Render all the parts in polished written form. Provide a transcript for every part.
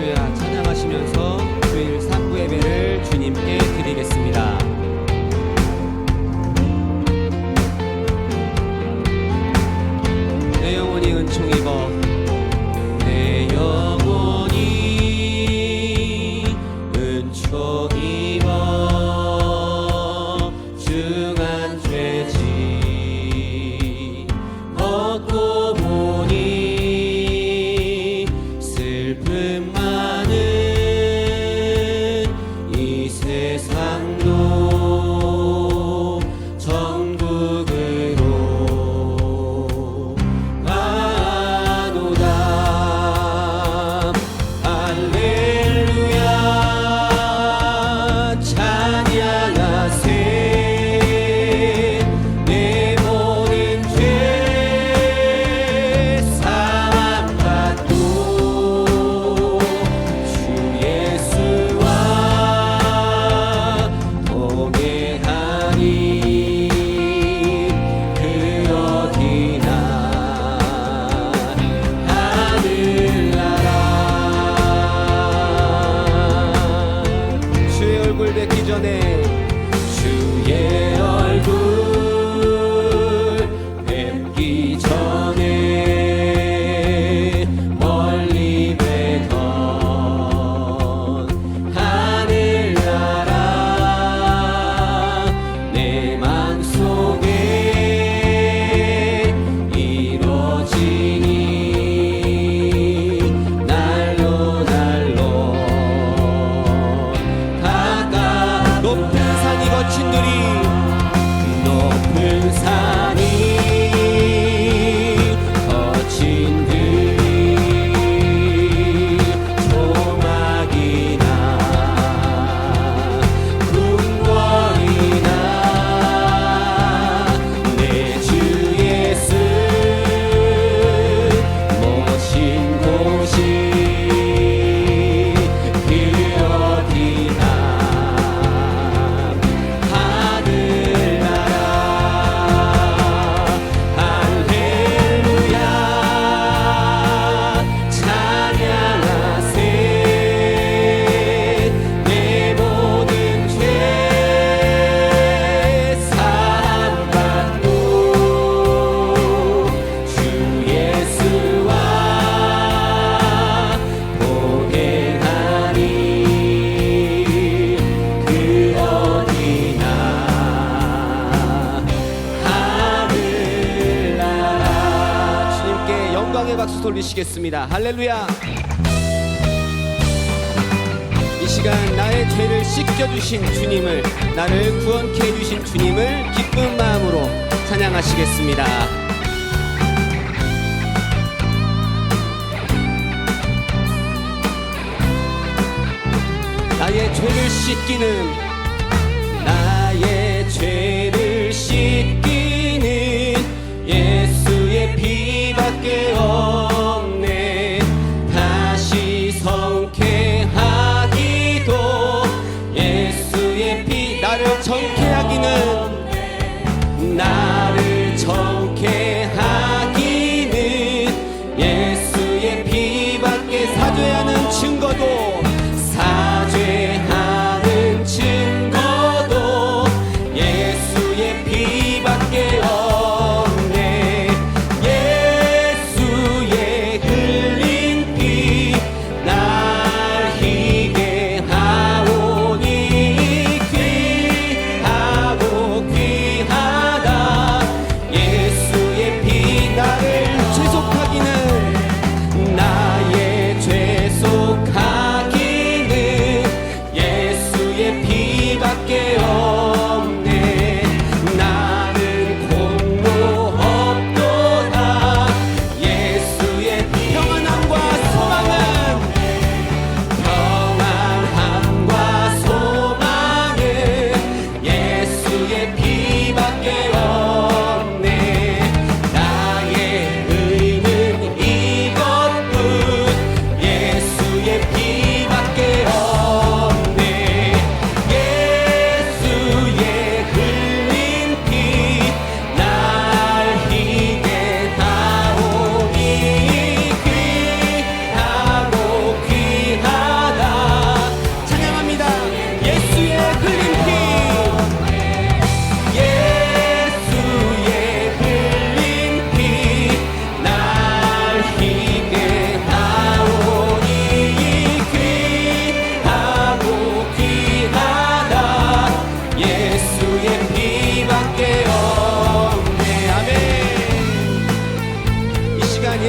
할렐루야 찬양하시면서 주일 3부 예배를 주님께 드리겠습니다. 내 영혼이 은총 입어 내 영혼이 은총 입어 중한 죄짐 벗고 보니 슬픔 많은 이 세상도 정국으로 가노다. 할렐루야 찬양하세. 내 모든 죄 사함받고 주 예수와 동행하니 그 어디나 하늘나라. 주의 얼굴 뵙기 전에 주의 얼굴 뵙기 전에 멀리 뵈던 하늘나라 내 맘속에 이루어지니 날로 날로 가까 높은 산이 거친 들이 높은 산이 거친 들이 조막이나 궁궐이나 내 주 예수 모신 곳이 그 어디나 하늘나라. 할렐루야 찬양하세. 내 모든 죄 사함받고 주 예수와 동행하니 그 어디나 하늘나라. 주님께 영광의 박수 돌리시겠습니다. 할렐루야. 이 시간 나의 죄를 씻겨주신 주님을, 나를 구원케 해주신 주님을 기쁜 마음으로 찬양하시겠습니다. 나의 죄를 씻기는, 나의 죄를 씻기는 예수의 피밖에 없네. 다시 성쾌하기도 예수의 피. 나를 정쾌하기는, 나를 정쾌하기는 예수의 피밖에. 사죄하는 증거도, 사죄하는 증거도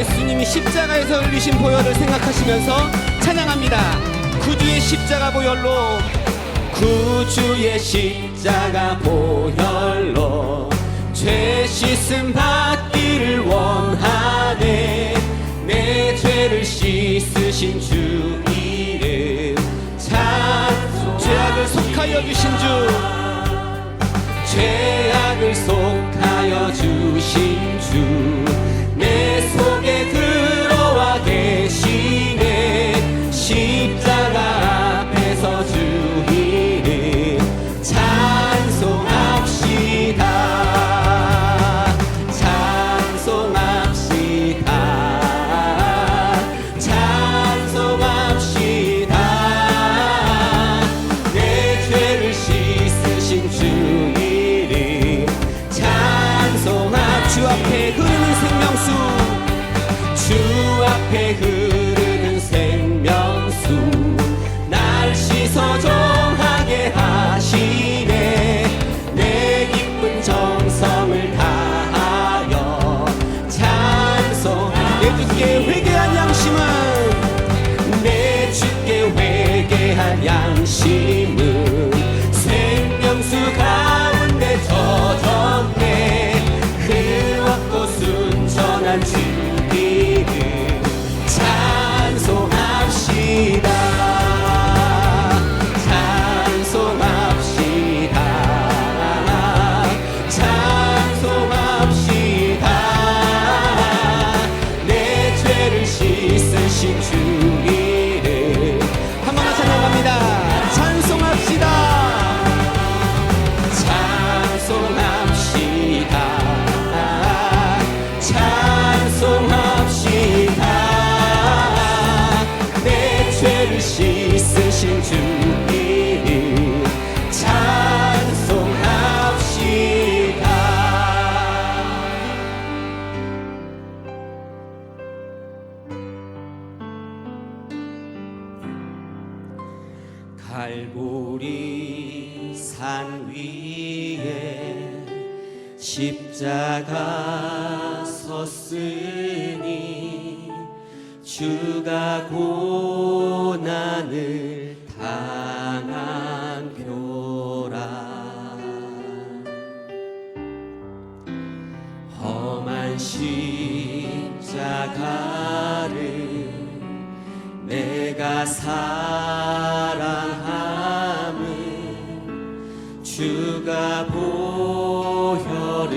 예수님이 십자가에서 흘리신 보혈을 생각하시면서 찬양합니다. 구주의 십자가 보혈로, 구주의 십자가 보혈로 죄 씻음 받기를 원하네. 내 죄를 씻으신 주 이름 찬송. 죄악을 속하여 주신 주, 죄악을 속하여 주신 주, 내 속에 들어와 계시네. 십자가 앞에서 주 이름 찬송합시다. 찬송합시다. 찬송합시다. 내 죄를 씻으신 주 이름 찬송합시다. 주 앞에 흐르는 생명수, 주 앞에 흐르는 생명수, 날 씻어 정하게 하시네. 내 기쁜 정성을 다하여 찬송. 내 주께 회개한 양심은, 내 주께 회개한 양심은 생명수 가운데 젖었네. 흐겁고 순전한 주 이름 찬송합시다. 찬송합시다. 찬송합시다. 내 죄를 씻으신 주 이름 한 번 더 찬양합니다. 찬송합시다. 찬송합시다. 찬송합시다. 내 죄를 씻으신 주 이름 찬송합시다. 갈보리 산 위에 십자가 섰으니 주가 고난을 당한 표라. 험한 십자가를 내가 사랑함은 주가 보혈을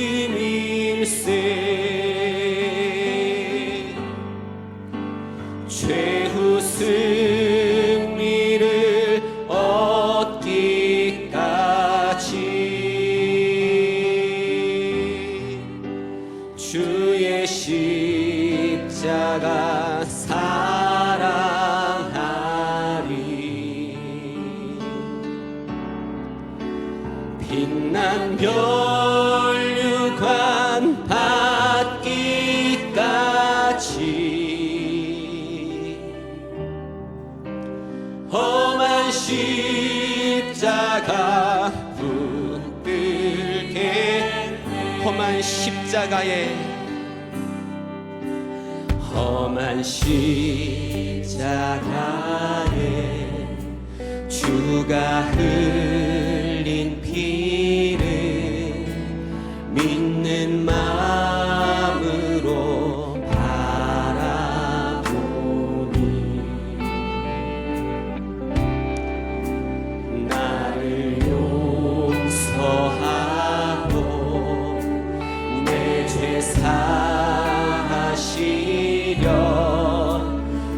흘림일세. 최후 승리를 얻기까지 주의 십자가 사랑하리. 빛난 면류관 받기까지 험한 십자가 붙들게. 험한 십자가에, 험한 십자가에 주가 흘린 피를 믿는 마음으로 바라보니 나를 용서하고 내 죄 사하시려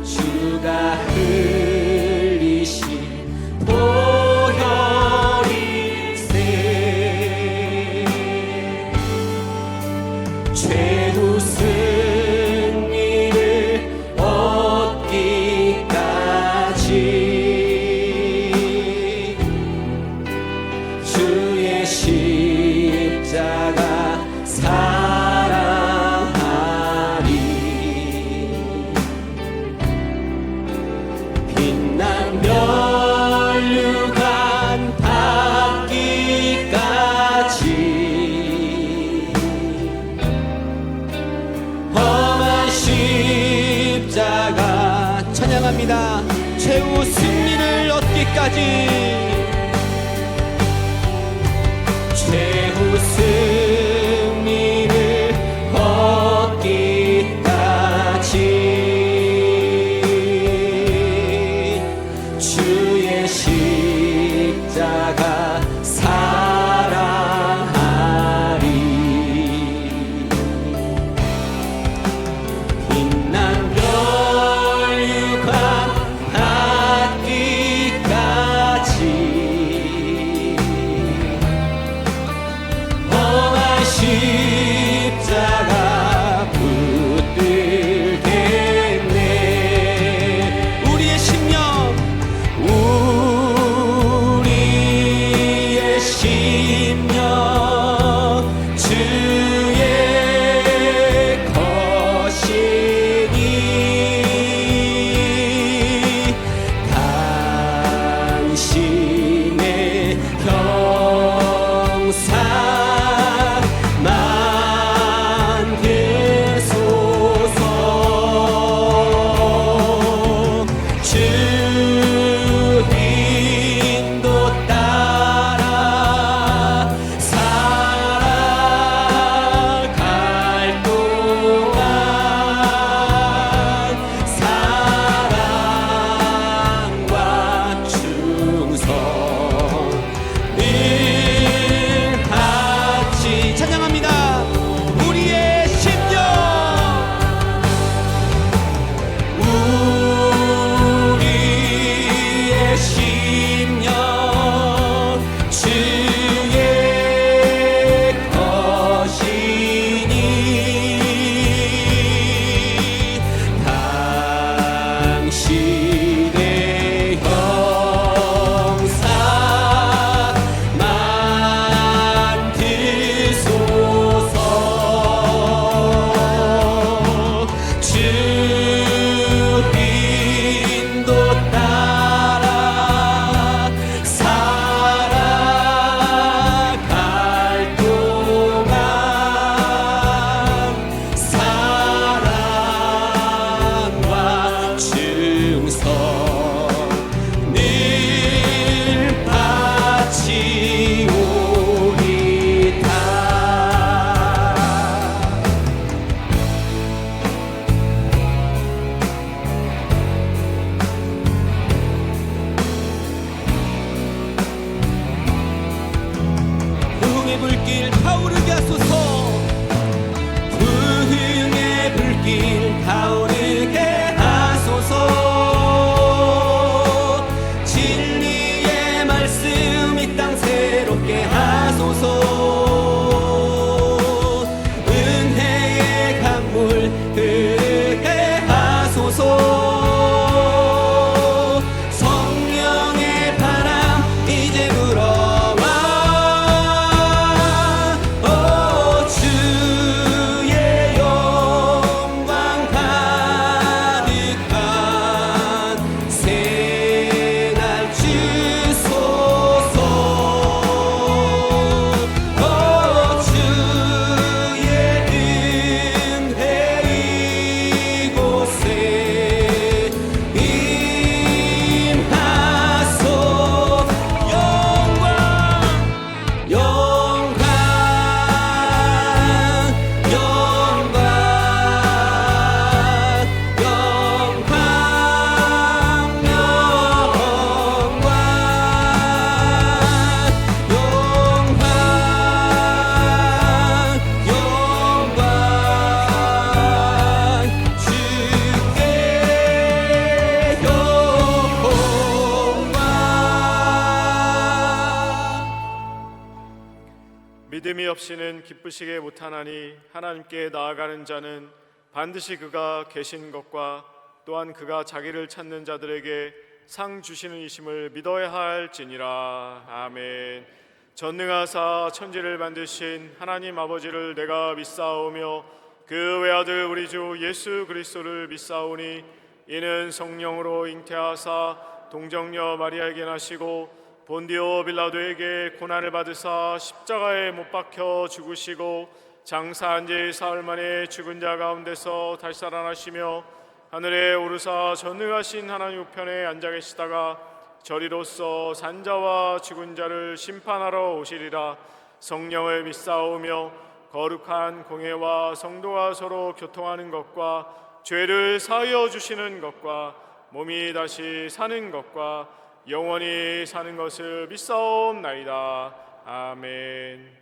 주가 흘리신 보혈일세. 십자가 찬양합니다. 최후 승리를 얻기까지, 최후 승리를 얻기까지 주의 십자가 사랑하리. 빛난 멸류관 닿기까지 험한 십자가 붙들겠네. 우리의 심령, 우리의 심령 주의 것이니 당신의 형상만 되소서. 주 인도 따라 살아갈 동안 사랑과 충성 늘 같이 찬양합니다. 우리의 심령, 우리의 심령 주의 것이니 당신의 형상만 드소서. 주 인도 따라 살아갈 동안 사랑과 충성 늘 바치오리다. 부흥의 불길 타오르게 하소서. 부흥의 불길 타오르게 하소서. 진리의 말씀 이 땅 새롭게 하소서. 은혜의 강물 흐르게 하소서. 성령의 바람 이제 불어와. 주의 영광 가득한 새날 주소서. 주의 은혜 이곳에 임하소. 영광, 영광, 영광, 영광, 믿음이 없이는 기쁘시게 못하나니 하나님께 나아가는 자는 반드시 그가 계신 것과 또한 그가 자기를 찾는 자들에게 상 주시는 이심을 믿어야 할지니라. 아멘. 전능하사 천지를 만드신 하나님 아버지를 내가 믿사오며 그 외아들 우리 주 예수 그리스도를 믿사오니 이는 성령으로 잉태하사 동정녀 마리아에게 나시고 본디오 빌라도에게 고난을 받으사 십자가에 못 박혀 죽으시고 장사한 지 사흘 만에 죽은 자 가운데서 다시 살아나시며 하늘에 오르사 전능하신 하나님 우편에 앉아 계시다가 저리로서 산자와 죽은 자를 심판하러 오시리라. 성령을 믿사오며 거룩한 공회와 성도가 서로 교통하는 것과 죄를 사하여 주시는 것과 몸이 다시 사는 것과 영원히 사는 것을 믿사옵나이다. 아멘.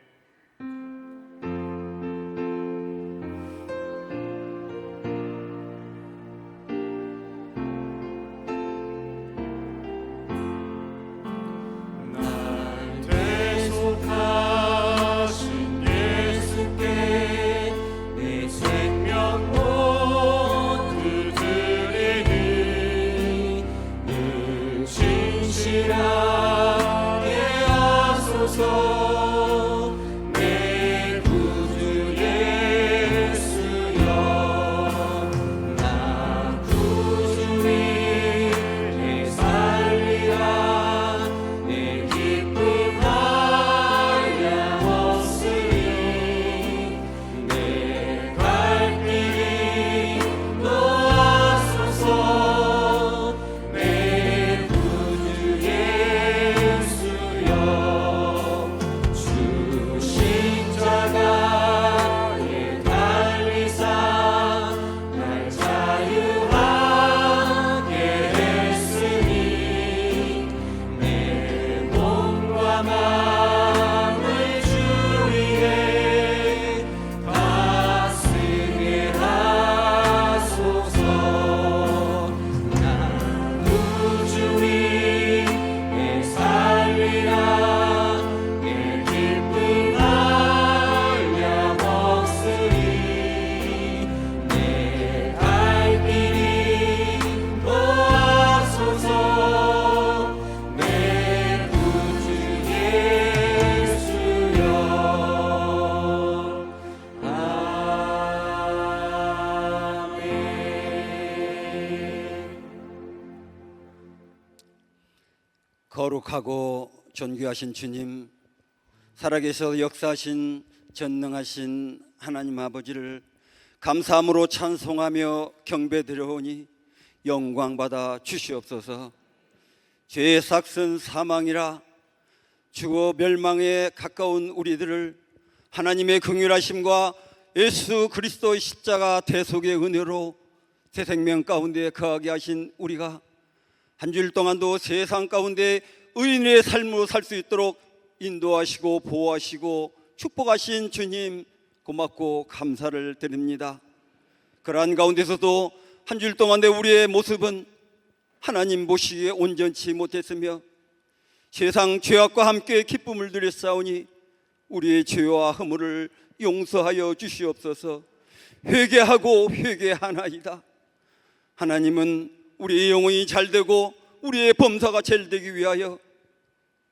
거룩하고 존귀하신 주님, 살아계셔 역사하신 전능하신 하나님 아버지를 감사함으로 찬송하며 경배드려오니 영광받아 주시옵소서. 죄의 삭은 사망이라 죽어 멸망에 가까운 우리들을 하나님의 긍휼하심과 예수 그리스도의 십자가 대속의 은혜로 새 생명 가운데 거하게 하신 우리가 한 주일 동안도 세상 가운데 의인의 삶으로 살 수 있도록 인도하시고 보호하시고 축복하신 주님 고맙고 감사를 드립니다. 그러한 가운데서도 한 주일 동안의 우리의 모습은 하나님 보시기에 온전치 못했으며 세상 죄악과 함께 기쁨을 누렸사오니 우리의 죄와 허물을 용서하여 주시옵소서. 회개하고 회개하나이다. 하나님은 우리의 영혼이 잘되고 우리의 범사가 잘되기 위하여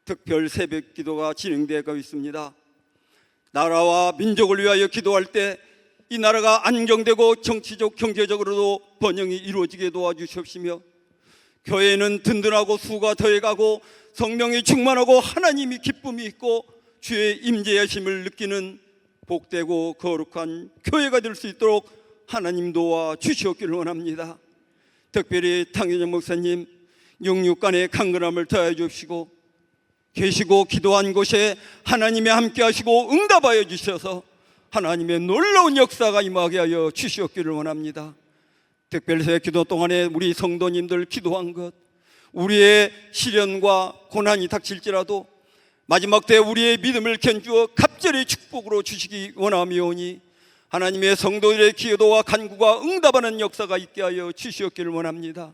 특별 새벽 기도가 진행되고 있습니다. 나라와 민족을 위하여 기도할 때 이 나라가 안정되고 정치적 경제적으로도 번영이 이루어지게 도와주시옵시며 교회는 든든하고 수가 더해가고 성령이 충만하고 하나님이 기쁨이 있고 주의 임재하심을 느끼는 복되고 거룩한 교회가 될 수 있도록 하나님 도와 주시옵기를 원합니다. 특별히 탕윤영 목사님 영육간의 강건함을 더해 주시고 계시고 기도한 곳에 하나님이 함께 하시고 응답하여 주셔서 하나님의 놀라운 역사가 임하게 하여 주시옵기를 원합니다. 특별히 새 기도 동안에 우리 성도님들 기도한 것, 우리의 시련과 고난이 닥칠지라도 마지막 때 우리의 믿음을 견주어 갑절의 축복으로 주시기 원하며오니 하나님의 성도들의 기도와 간구가 응답하는 역사가 있게 하여 주시옵기를 원합니다.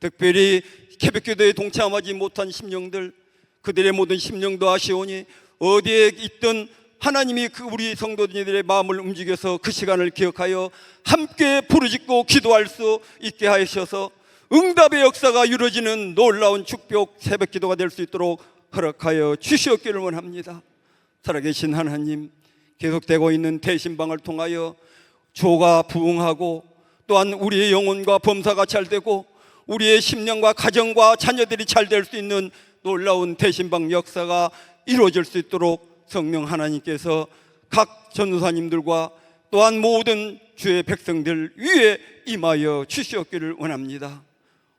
특별히 새벽기도에 동참하지 못한 심령들, 그들의 모든 심령도 아시오니 어디에 있든 하나님이 우리 성도들의 마음을 움직여서 그 시간을 기억하여 함께 부르짖고 기도할 수 있게 하셔서 응답의 역사가 이루어지는 놀라운 축복 새벽기도가 될 수 있도록 허락하여 주시옵기를 원합니다. 살아계신 하나님, 계속되고 있는 대신방을 통하여 조가 부흥하고 또한 우리의 영혼과 범사가 잘되고 우리의 심령과 가정과 자녀들이 잘 될 수 있는 놀라운 대신방 역사가 이루어질 수 있도록 성령 하나님께서 각 전도사님들과 또한 모든 주의 백성들 위에 임하여 주시옵기를 원합니다.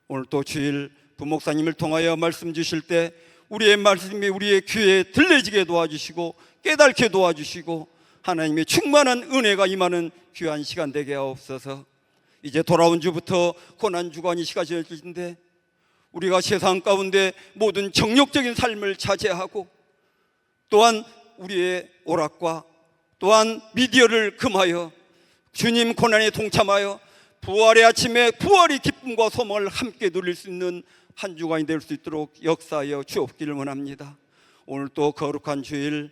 오늘 또 주일 부목사님을 통하여 말씀 주실 때 우리의 말씀이 우리의 귀에 들려지게 도와주시고 깨닫게 도와주시고 하나님의 충만한 은혜가 임하는 귀한 시간 되게 하옵소서. 이제 돌아온 주부터 고난주간이 시작되어질텐데 우리가 세상 가운데 모든 정욕적인 삶을 자제하고 또한 우리의 오락과 또한 미디어를 금하여 주님 고난에 동참하여 부활의 아침에 부활의 기쁨과 소망을 함께 누릴 수 있는 한 주간이 될 수 있도록 역사하여 주옵기를 원합니다. 오늘 또 거룩한 주일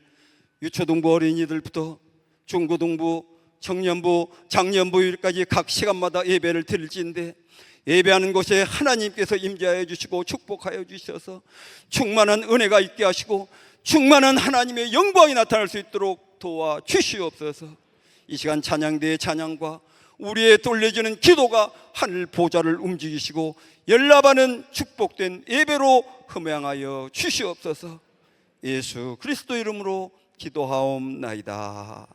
유초등부 어린이들부터 중고등부, 청년부, 장년부일까지 각 시간마다 예배를 드릴지인데 예배하는 곳에 하나님께서 임재하여 주시고 축복하여 주셔서 충만한 은혜가 있게 하시고 충만한 하나님의 영광이 나타날 수 있도록 도와 주시옵소서. 이 시간 찬양대의 찬양과 우리의 돌려지는 기도가 하늘 보좌를 움직이시고 열납하는 축복된 예배로 흠양하여 주시옵소서. 예수 그리스도 이름으로 기도하옵나이다.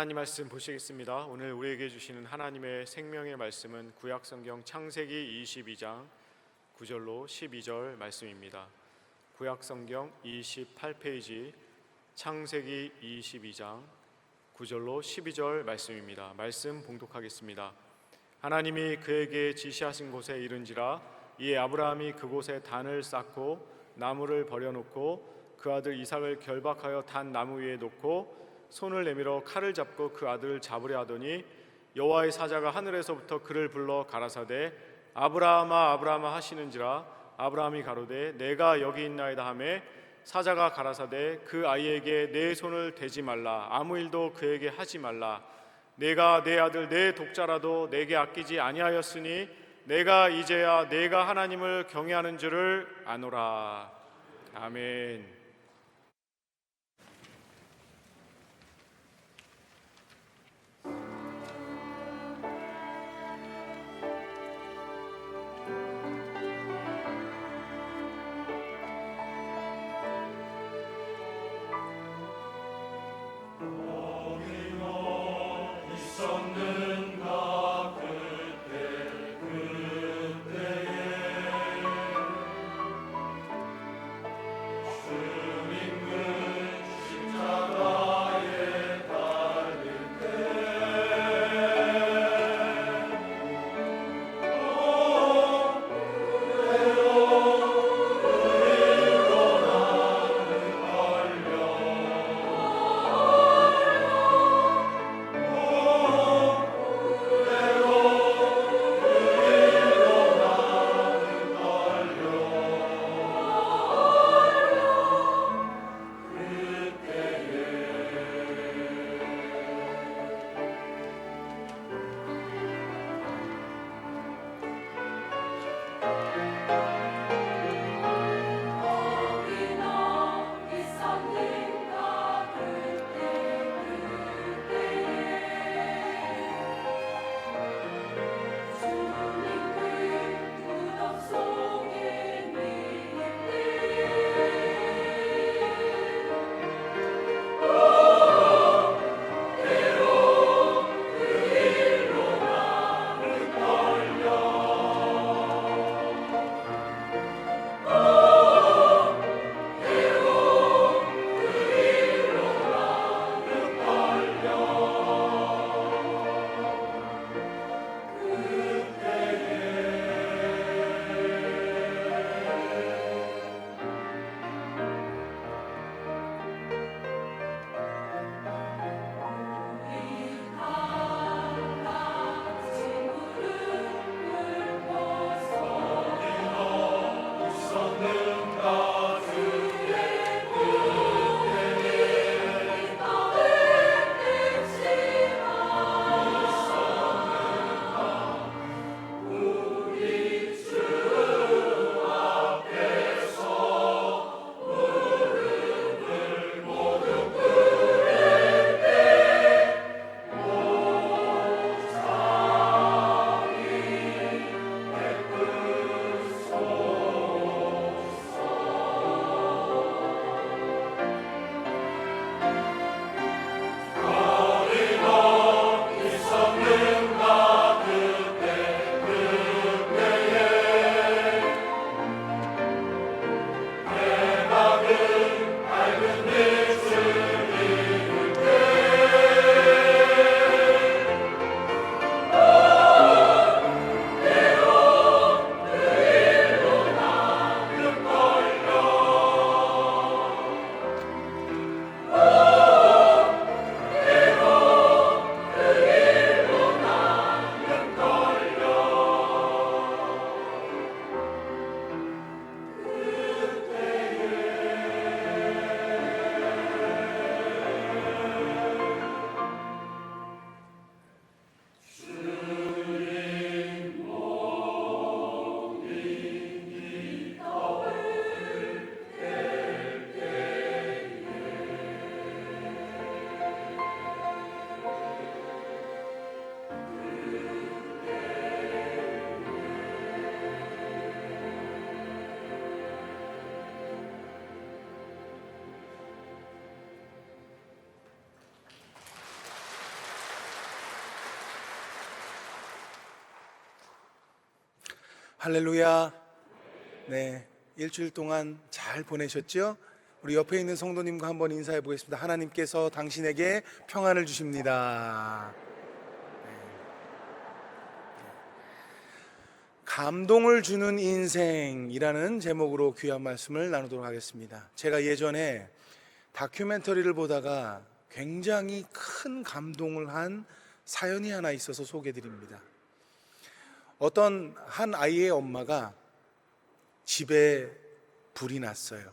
하나님 말씀 보시겠습니다. 오늘 우리에게 주시는 하나님의 생명의 말씀은 구약성경 창세기 22장 9절로 12절 말씀입니다. 구약성경 28페이지 창세기 22장 9절로 12절 말씀입니다. 말씀 봉독하겠습니다. 하나님이 그에게 지시하신 곳에 이른지라 이에 아브라함이 그곳에 단을 쌓고 나무를 버려놓고 그 아들 이삭을 결박하여 단 나무 위에 놓고 손을 내밀어 칼을 잡고 그 아들을 잡으려 하더니 여호와의 사자가 하늘에서부터 그를 불러 가라사대 아브라함아 아브라함아 하시는지라 아브라함이 가로되 내가 여기 있나이다 하매 사자가 가라사대 그 아이에게 내 손을 대지 말라 아무 일도 그에게 하지 말라 내가 내 아들 내 독자라도 내게 아끼지 아니하였으니 내가 이제야 내가 하나님을 경외하는 줄을 아노라. 아멘. 그때에 할렐루야. 네, 일주일 동안 잘 보내셨죠? 우리 옆에 있는 성도님과 한번 인사해 보겠습니다. 하나님께서 당신에게 평안을 주십니다. 감동을 주는 인생이라는 제목으로 귀한 말씀을 나누도록 하겠습니다. 제가 예전에 다큐멘터리를 보다가 굉장히 큰 감동을 한 사연이 하나 있어서 소개해 드립니다. 어떤 한 아이의 엄마가 집에 불이 났어요.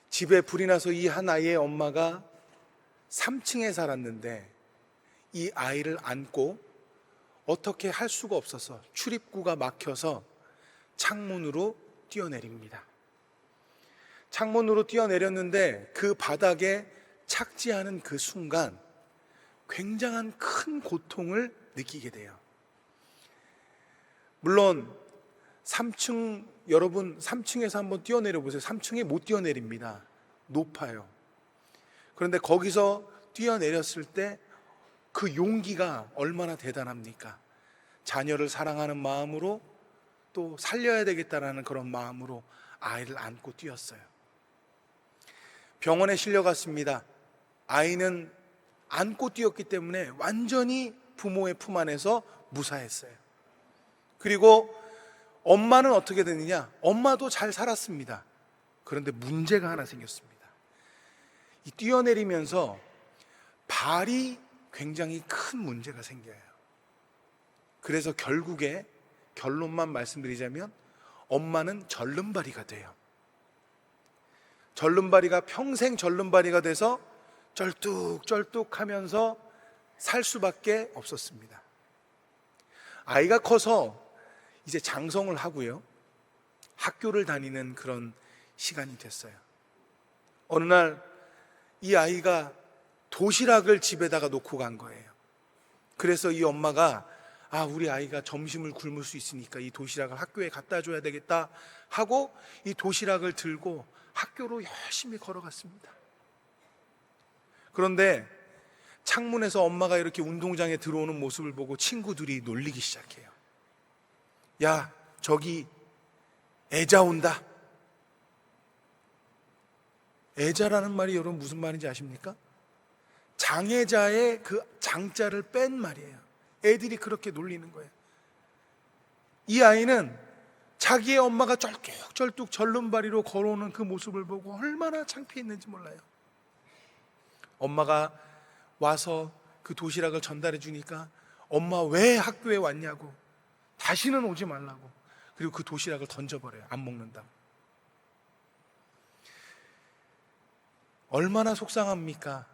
집에 불이 나서 이 한 아이의 엄마가 3층에 살았는데 이 아이를 안고 어떻게 할 수가 없어서 출입구가 막혀서 창문으로 뛰어내립니다. 창문으로 뛰어내렸는데 그 바닥에 착지하는 그 순간 굉장한 큰 고통을 느끼게 돼요. 물론 3층, 여러분 3층에서 한번 뛰어내려 보세요. 3층에 못 뛰어내립니다. 높아요. 그런데 거기서 뛰어내렸을 때 그 용기가 얼마나 대단합니까? 자녀를 사랑하는 마음으로 또 살려야 되겠다라는 그런 마음으로 아이를 안고 뛰었어요. 병원에 실려갔습니다. 아이는 안고 뛰었기 때문에 완전히 부모의 품 안에서 무사했어요. 그리고 엄마는 어떻게 됐느냐? 엄마도 잘 살았습니다. 그런데 문제가 하나 생겼습니다. 이 뛰어내리면서 발이 굉장히 큰 문제가 생겨요. 그래서 결국에 결론만 말씀드리자면 엄마는 절름발이가 돼요. 절름발이가 평생 절름발이가 돼서 쩔뚝쩔뚝하면서 살 수밖에 없었습니다. 아이가 커서 이제 장성을 하고요, 학교를 다니는 그런 시간이 됐어요. 어느 날 이 아이가 도시락을 집에다가 놓고 간 거예요. 그래서 이 엄마가 우리 아이가 점심을 굶을 수 있으니까 이 도시락을 학교에 갖다 줘야 되겠다 하고 이 도시락을 들고 학교로 열심히 걸어갔습니다. 그런데 창문에서 엄마가 이렇게 운동장에 들어오는 모습을 보고 친구들이 놀리기 시작해요. 야, 저기 애자 온다. 애자라는 말이 여러분 무슨 말인지 아십니까? 장애자의 그 장자를 뺀 말이에요. 애들이 그렇게 놀리는 거예요. 이 아이는 자기의 엄마가 쩔뚝쩔뚝 절름발이로 걸어오는 그 모습을 보고 얼마나 창피했는지 몰라요. 엄마가 와서 그 도시락을 전달해 주니까 엄마 왜 학교에 왔냐고, 다시는 오지 말라고, 그리고 그 도시락을 던져버려요. 안 먹는다고. 얼마나 속상합니까?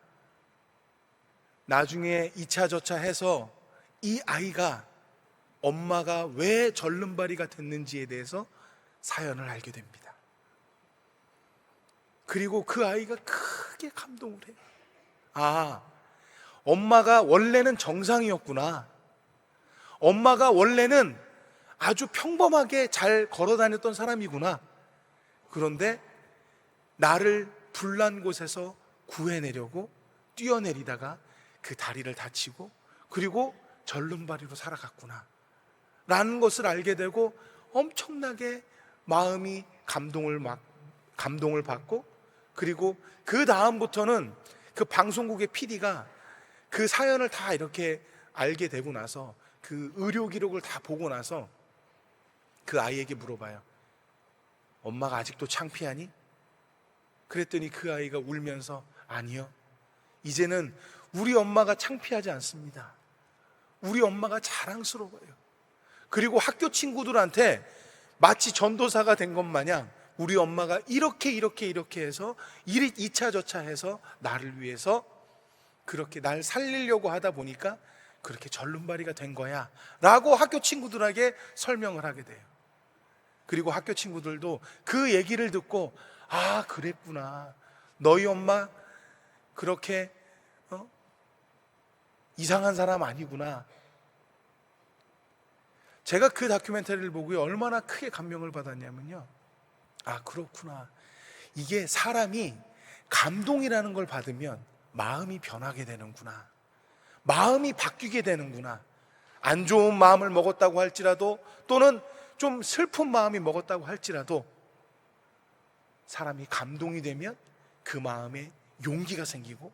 나중에 2차 저차 해서 이 아이가 엄마가 왜 절름발이가 됐는지에 대해서 사연을 알게 됩니다. 그리고 그 아이가 크게 감동을 해요. 엄마가 원래는 정상이었구나. 엄마가 원래는 아주 평범하게 잘 걸어 다녔던 사람이구나. 그런데 나를 불난 곳에서 구해내려고 뛰어내리다가 그 다리를 다치고 그리고 절름발이로 살아갔구나 라는 것을 알게 되고 엄청나게 마음이 감동을 받고, 그리고 그 다음부터는 그 방송국의 PD가 그 사연을 다 이렇게 알게 되고 나서 그 의료 기록을 다 보고 나서 그 아이에게 물어봐요. 엄마가 아직도 창피하니? 그랬더니 그 아이가 울면서 아니요, 이제는 우리 엄마가 창피하지 않습니다. 우리 엄마가 자랑스러워요. 그리고 학교 친구들한테 마치 전도사가 된 것 마냥 우리 엄마가 이렇게 해서 2차 저차 해서 나를 위해서 그렇게 날 살리려고 하다 보니까 그렇게 절름발이가 된 거야 라고 학교 친구들에게 설명을 하게 돼요. 그리고 학교 친구들도 그 얘기를 듣고 그랬구나, 너희 엄마 그렇게 이상한 사람 아니구나. 제가 그 다큐멘터리를 보고 얼마나 크게 감명을 받았냐면요, 그렇구나, 이게 사람이 감동이라는 걸 받으면 마음이 변하게 되는구나, 마음이 바뀌게 되는구나. 안 좋은 마음을 먹었다고 할지라도, 또는 좀 슬픈 마음이 먹었다고 할지라도 사람이 감동이 되면 그 마음에 용기가 생기고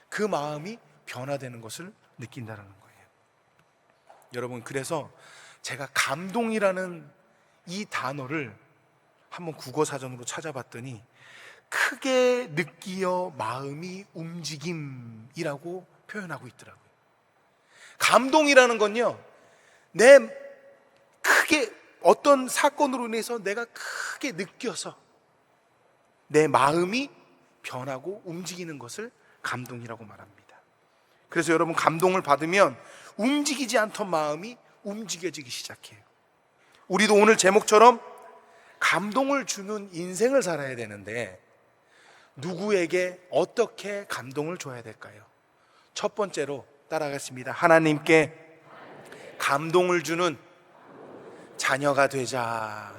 그 마음이 변화되는 것을 느낀다는 거예요. 여러분, 그래서 제가 감동이라는 이 단어를 한번 국어사전으로 찾아봤더니 크게 느끼어 마음이 움직임이라고 표현하고 있더라고요. 감동이라는 건요, 내 크게 어떤 사건으로 인해서 내가 크게 느껴서 내 마음이 변하고 움직이는 것을 감동이라고 말합니다. 그래서 여러분, 감동을 받으면 움직이지 않던 마음이 움직여지기 시작해요. 우리도 오늘 제목처럼 감동을 주는 인생을 살아야 되는데 누구에게 어떻게 감동을 줘야 될까요? 첫 번째로 따라가겠습니다. 하나님께 감동을 주는 자녀가 되자.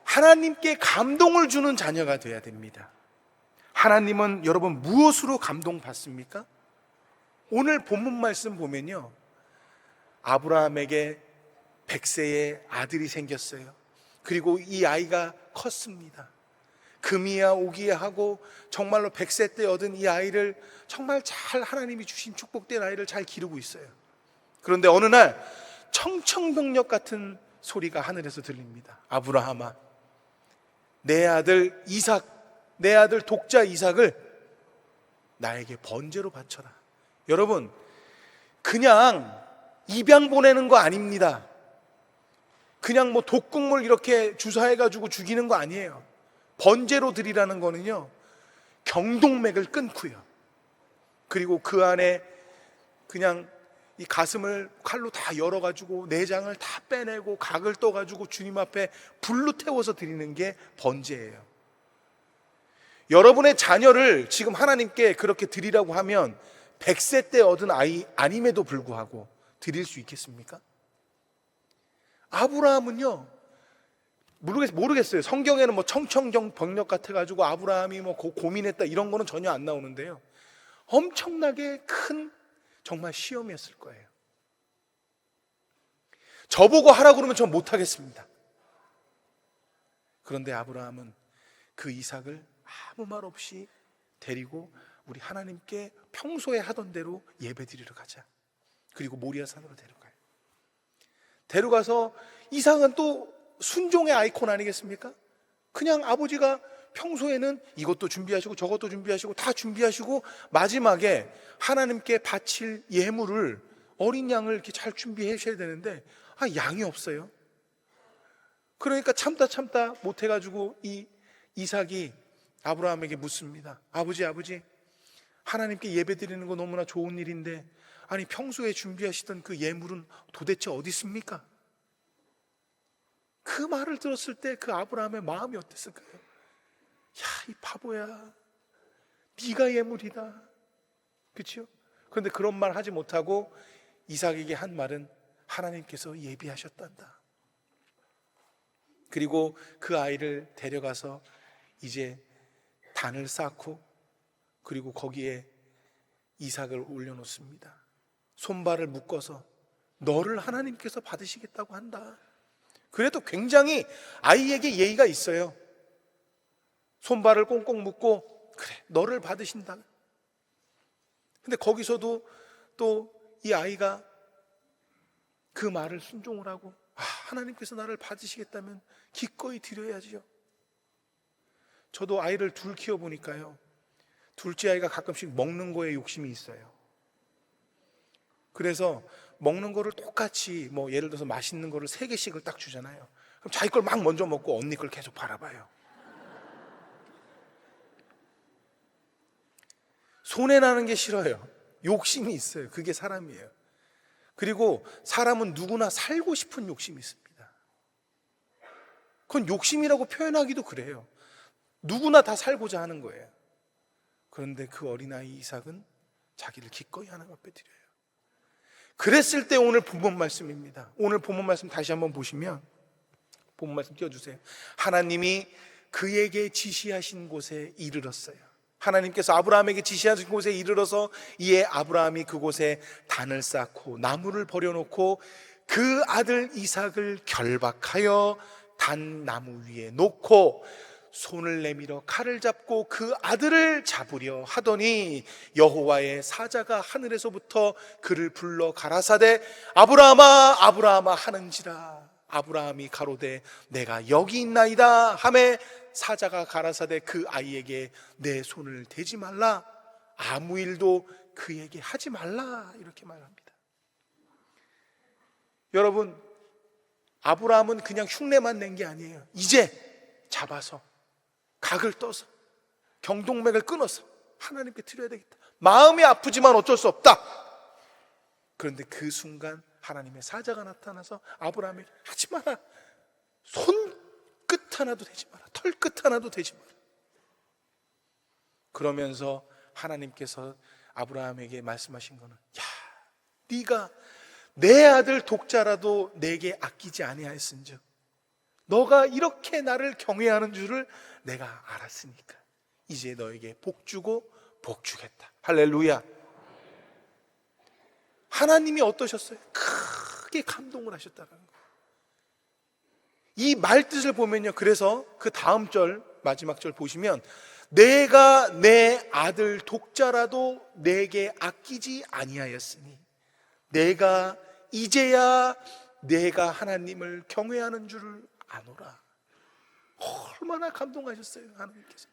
하나님께 감동을 주는 자녀가 되어야 됩니다. 하나님은 여러분 무엇으로 감동받습니까? 오늘 본문 말씀 보면요, 아브라함에게 100세의 아들이 생겼어요. 그리고 이 아이가 컸습니다. 금이야 오기야 하고 정말로 100세 때 얻은 이 아이를 정말 잘, 하나님이 주신 축복된 아이를 잘 기르고 있어요. 그런데 어느 날 청청병력 같은 소리가 하늘에서 들립니다. 아브라함아, 내 아들 이삭, 내 아들 독자 이삭을 나에게 번제로 바쳐라. 여러분, 그냥 입양 보내는 거 아닙니다. 그냥 뭐 독국물 이렇게 주사해가지고 죽이는 거 아니에요. 번제로 드리라는 거는요, 경동맥을 끊고요, 그리고 그 안에 그냥 이 가슴을 칼로 다 열어가지고 내장을 다 빼내고 각을 떠가지고 주님 앞에 불로 태워서 드리는 게 번제예요. 여러분의 자녀를 지금 하나님께 그렇게 드리라고 하면 100세 때 얻은 아이 아님에도 불구하고 드릴 수 있겠습니까? 아브라함은요, 모르겠어요. 성경에는 뭐 청청정 병력 같아가지고 아브라함이 뭐 고민했다 이런 거는 전혀 안 나오는데요, 엄청나게 큰 정말 시험이었을 거예요. 저보고 하라고 그러면 전 못하겠습니다. 그런데 아브라함은 그 이삭을 아무 말 없이 데리고 우리 하나님께 평소에 하던 대로 예배 드리러 가자. 그리고 모리아산으로 데려가요. 데려가서 이삭은 또 순종의 아이콘 아니겠습니까? 그냥 아버지가 평소에는 이것도 준비하시고 저것도 준비하시고 다 준비하시고 마지막에 하나님께 바칠 예물을, 어린 양을 이렇게 잘 준비해 주셔야 되는데 양이 없어요. 그러니까 참다 못해가지고 이 이삭이 아브라함에게 묻습니다. 아버지, 하나님께 예배 드리는 거 너무나 좋은 일인데 아니 평소에 준비하시던 그 예물은 도대체 어디 있습니까? 그 말을 들었을 때 그 아브라함의 마음이 어땠을까요? 야, 이 바보야, 네가 예물이다, 그렇죠? 그런데 그런 말 하지 못하고 이삭에게 한 말은 하나님께서 예비하셨단다. 그리고 그 아이를 데려가서 이제 단을 쌓고 그리고 거기에 이삭을 올려놓습니다. 손발을 묶어서 너를 하나님께서 받으시겠다고 한다. 그래도 굉장히 아이에게 예의가 있어요. 손발을 꽁꽁 묶고 그래, 너를 받으신다. 근데 거기서도 또 이 아이가 그 말을 순종을 하고 하나님께서 나를 받으시겠다면 기꺼이 드려야지요. 저도 아이를 둘 키워보니까요, 둘째 아이가 가끔씩 먹는 거에 욕심이 있어요. 그래서 먹는 거를 똑같이 뭐 예를 들어서 맛있는 거를 3개씩을 딱 주잖아요. 그럼 자기 걸 막 먼저 먹고 언니 걸 계속 바라봐요. 손해나는 게 싫어요. 욕심이 있어요. 그게 사람이에요. 그리고 사람은 누구나 살고 싶은 욕심이 있습니다. 그건 욕심이라고 표현하기도 그래요. 누구나 다 살고자 하는 거예요. 그런데 그 어린아이 이삭은 자기를 기꺼이 하나님 앞에 드려요. 그랬을 때 오늘 본문 말씀입니다. 오늘 본문 말씀 다시 한번 보시면 본문 말씀 띄워주세요. 하나님이 그에게 지시하신 곳에 이르렀어요. 하나님께서 아브라함에게 지시하신 곳에 이르러서 이에 아브라함이 그곳에 단을 쌓고 나무를 버려놓고 그 아들 이삭을 결박하여 단나무 위에 놓고 손을 내밀어 칼을 잡고 그 아들을 잡으려 하더니 여호와의 사자가 하늘에서부터 그를 불러 가라사대 아브라함아 아브라함아 하는지라. 아브라함이 가로되 내가 여기 있나이다 하매 사자가 가라사대 그 아이에게 내 손을 대지 말라, 아무 일도 그에게 하지 말라, 이렇게 말합니다. 여러분, 아브라함은 그냥 흉내만 낸 게 아니에요. 이제 잡아서 각을 떠서 경동맥을 끊어서 하나님께 드려야 되겠다. 마음이 아프지만 어쩔 수 없다. 그런데 그 순간 하나님의 사자가 나타나서 아브라함에게 하지 마라, 손끝 하나도 대지 마라, 털끝 하나도 대지 마라. 그러면서 하나님께서 아브라함에게 말씀하신 거는, 야, 네가 내 아들 독자라도 내게 아끼지 아니하였은즉 너가 이렇게 나를 경외하는 줄을 내가 알았으니까 이제 너에게 복 주고 복 주겠다. 할렐루야. 하나님이 어떠셨어요? 크게 감동을 하셨다는 거예요. 이 말뜻을 보면요, 그래서 그 다음 절, 마지막 절 보시면 내가 내 아들 독자라도 내게 아끼지 아니하였으니 내가 이제야 내가 하나님을 경외하는 줄을 아노라. 얼마나 감동하셨어요, 하나님께서.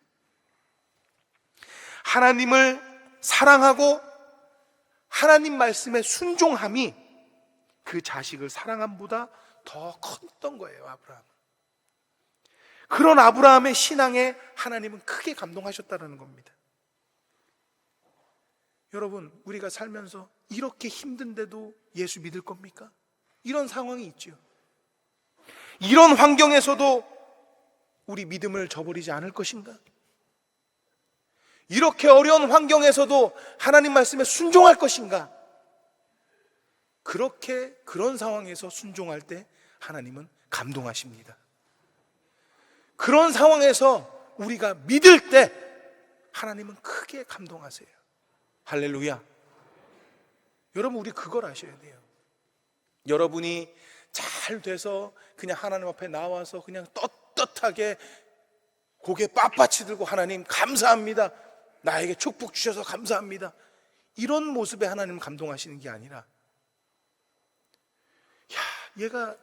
하나님을 사랑하고 하나님 말씀에 순종함이 그 자식을 사랑함보다 더 컸던 거예요, 아브라함은. 그런 아브라함의 신앙에 하나님은 크게 감동하셨다는 겁니다. 여러분, 우리가 살면서 이렇게 힘든데도 예수 믿을 겁니까? 이런 상황이 있죠. 이런 환경에서도 우리 믿음을 저버리지 않을 것인가? 이렇게 어려운 환경에서도 하나님 말씀에 순종할 것인가? 그런 상황에서 순종할 때 하나님은 감동하십니다. 그런 상황에서 우리가 믿을 때 하나님은 크게 감동하세요. 할렐루야. 여러분, 우리 그걸 아셔야 돼요. 여러분이 잘 돼서 그냥 하나님 앞에 나와서 그냥 떳떳하게 고개 빳빳이 들고 하나님 감사합니다, 나에게 축복 주셔서 감사합니다, 이런 모습에 하나님 감동하시는 게 아니라, 야, 얘가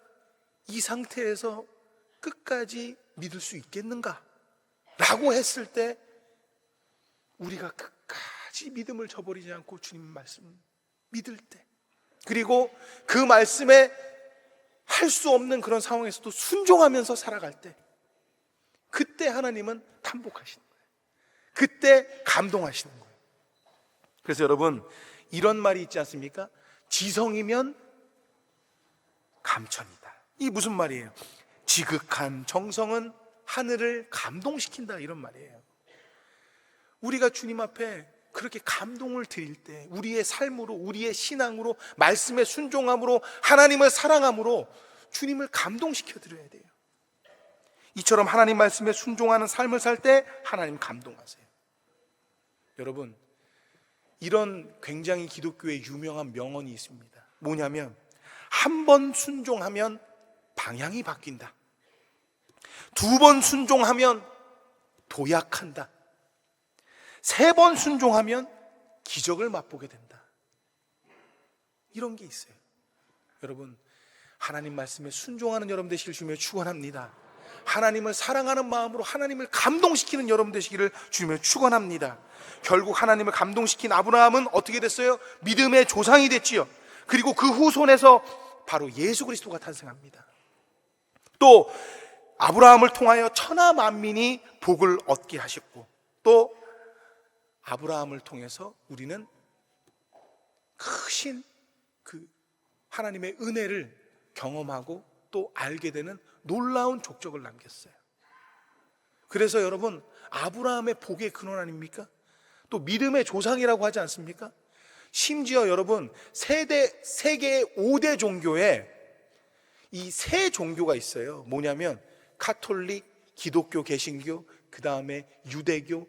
이 상태에서 끝까지 믿을 수 있겠는가? 라고 했을 때 우리가 끝까지 믿음을 저버리지 않고 주님 말씀 믿을 때, 그리고 그 말씀에 할 수 없는 그런 상황에서도 순종하면서 살아갈 때, 그때 하나님은 탄복하시는 거예요. 그때 감동하시는 거예요. 그래서 여러분, 이런 말이 있지 않습니까? 지성이면 감천이다. 이 무슨 말이에요? 지극한 정성은 하늘을 감동시킨다, 이런 말이에요. 우리가 주님 앞에 그렇게 감동을 드릴 때 우리의 삶으로, 우리의 신앙으로, 말씀에 순종함으로, 하나님을 사랑함으로 주님을 감동시켜 드려야 돼요. 이처럼 하나님 말씀에 순종하는 삶을 살 때 하나님 감동하세요. 여러분, 이런 굉장히 기독교의 유명한 명언이 있습니다. 뭐냐면, 한 번 순종하면 방향이 바뀐다, 2번 순종하면 도약한다, 3번 순종하면 기적을 맛보게 된다. 이런 게 있어요. 여러분, 하나님 말씀에 순종하는 여러분 되시길 주님을 축원합니다. 하나님을 사랑하는 마음으로 하나님을 감동시키는 여러분 되시기를 주님을 축원합니다. 결국 하나님을 감동시킨 아브라함은 어떻게 됐어요? 믿음의 조상이 됐지요. 그리고 그 후손에서 바로 예수 그리스도가 탄생합니다. 또 아브라함을 통하여 천하 만민이 복을 얻게 하셨고, 또 아브라함을 통해서 우리는 크신 그 하나님의 은혜를 경험하고 또 알게 되는 놀라운 족적을 남겼어요. 그래서 여러분, 아브라함의 복의 근원 아닙니까? 또 믿음의 조상이라고 하지 않습니까? 심지어 여러분, 세계 5대 종교에 이 세 종교가 있어요. 뭐냐면 카톨릭, 기독교, 개신교, 그 다음에 유대교,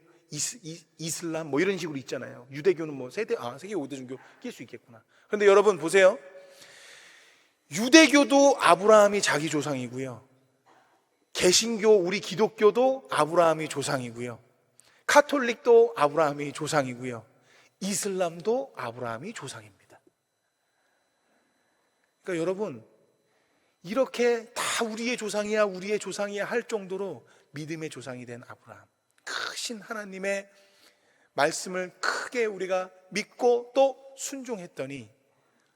이슬람 뭐 이런 식으로 있잖아요. 유대교는 뭐 세계 5대 종교 낄 수 있겠구나. 그런데 여러분 보세요. 유대교도 아브라함이 자기 조상이고요. 개신교, 우리 기독교도 아브라함이 조상이고요. 카톨릭도 아브라함이 조상이고요. 이슬람도 아브라함이 조상입니다. 그러니까 여러분, 이렇게 다 우리의 조상이야, 우리의 조상이야 할 정도로 믿음의 조상이 된 아브라함, 크신 하나님의 말씀을 크게 우리가 믿고 또 순종했더니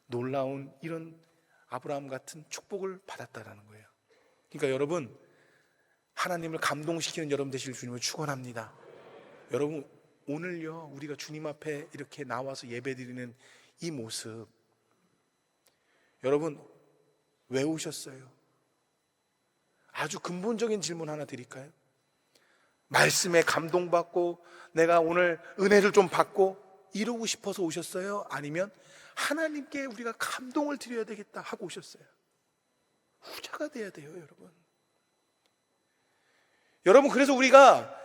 놀라운 이런 아브라함 같은 축복을 받았다라는 거예요. 그러니까 여러분, 하나님을 감동시키는 여러분 되실 주님을 축원합니다. 여러분, 오늘요 우리가 주님 앞에 이렇게 나와서 예배드리는 이 모습, 여러분 왜 오셨어요? 아주 근본적인 질문 하나 드릴까요? 말씀에 감동받고 내가 오늘 은혜를 좀 받고 이러고 싶어서 오셨어요? 아니면 하나님께 우리가 감동을 드려야 되겠다 하고 오셨어요? 후자가 돼야 돼요, 여러분. 여러분, 그래서 우리가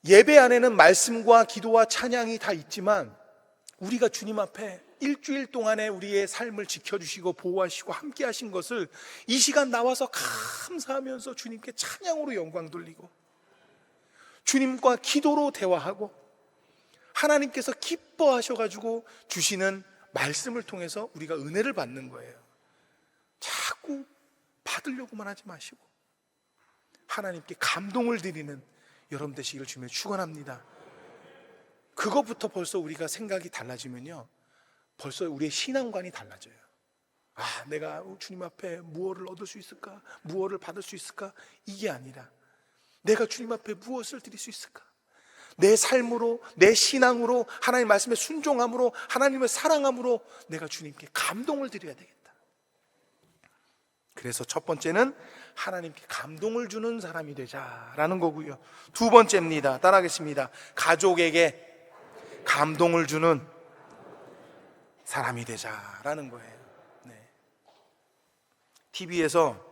예배 안에는 말씀과 기도와 찬양이 다 있지만 우리가 주님 앞에 일주일 동안에 우리의 삶을 지켜주시고 보호하시고 함께 하신 것을 이 시간 나와서 감사하면서 주님께 찬양으로 영광 돌리고 주님과 기도로 대화하고 하나님께서 기뻐하셔가지고 주시는 말씀을 통해서 우리가 은혜를 받는 거예요. 자꾸 받으려고만 하지 마시고 하나님께 감동을 드리는 여러분 되시기를 주님의 축원합니다. 그것부터 벌써 우리가 생각이 달라지면요, 벌써 우리의 신앙관이 달라져요. 아, 내가 주님 앞에 무엇을 얻을 수 있을까? 무엇을 받을 수 있을까? 이게 아니라 내가 주님 앞에 무엇을 드릴 수 있을까? 내 삶으로, 내 신앙으로, 하나님 말씀에 순종함으로, 하나님을 사랑함으로 내가 주님께 감동을 드려야 되겠다. 그래서 첫 번째는 하나님께 감동을 주는 사람이 되자라는 거고요. 두 번째입니다. 따라하겠습니다. 가족에게 감동을 주는 사람이 되자라는 거예요. 네. TV에서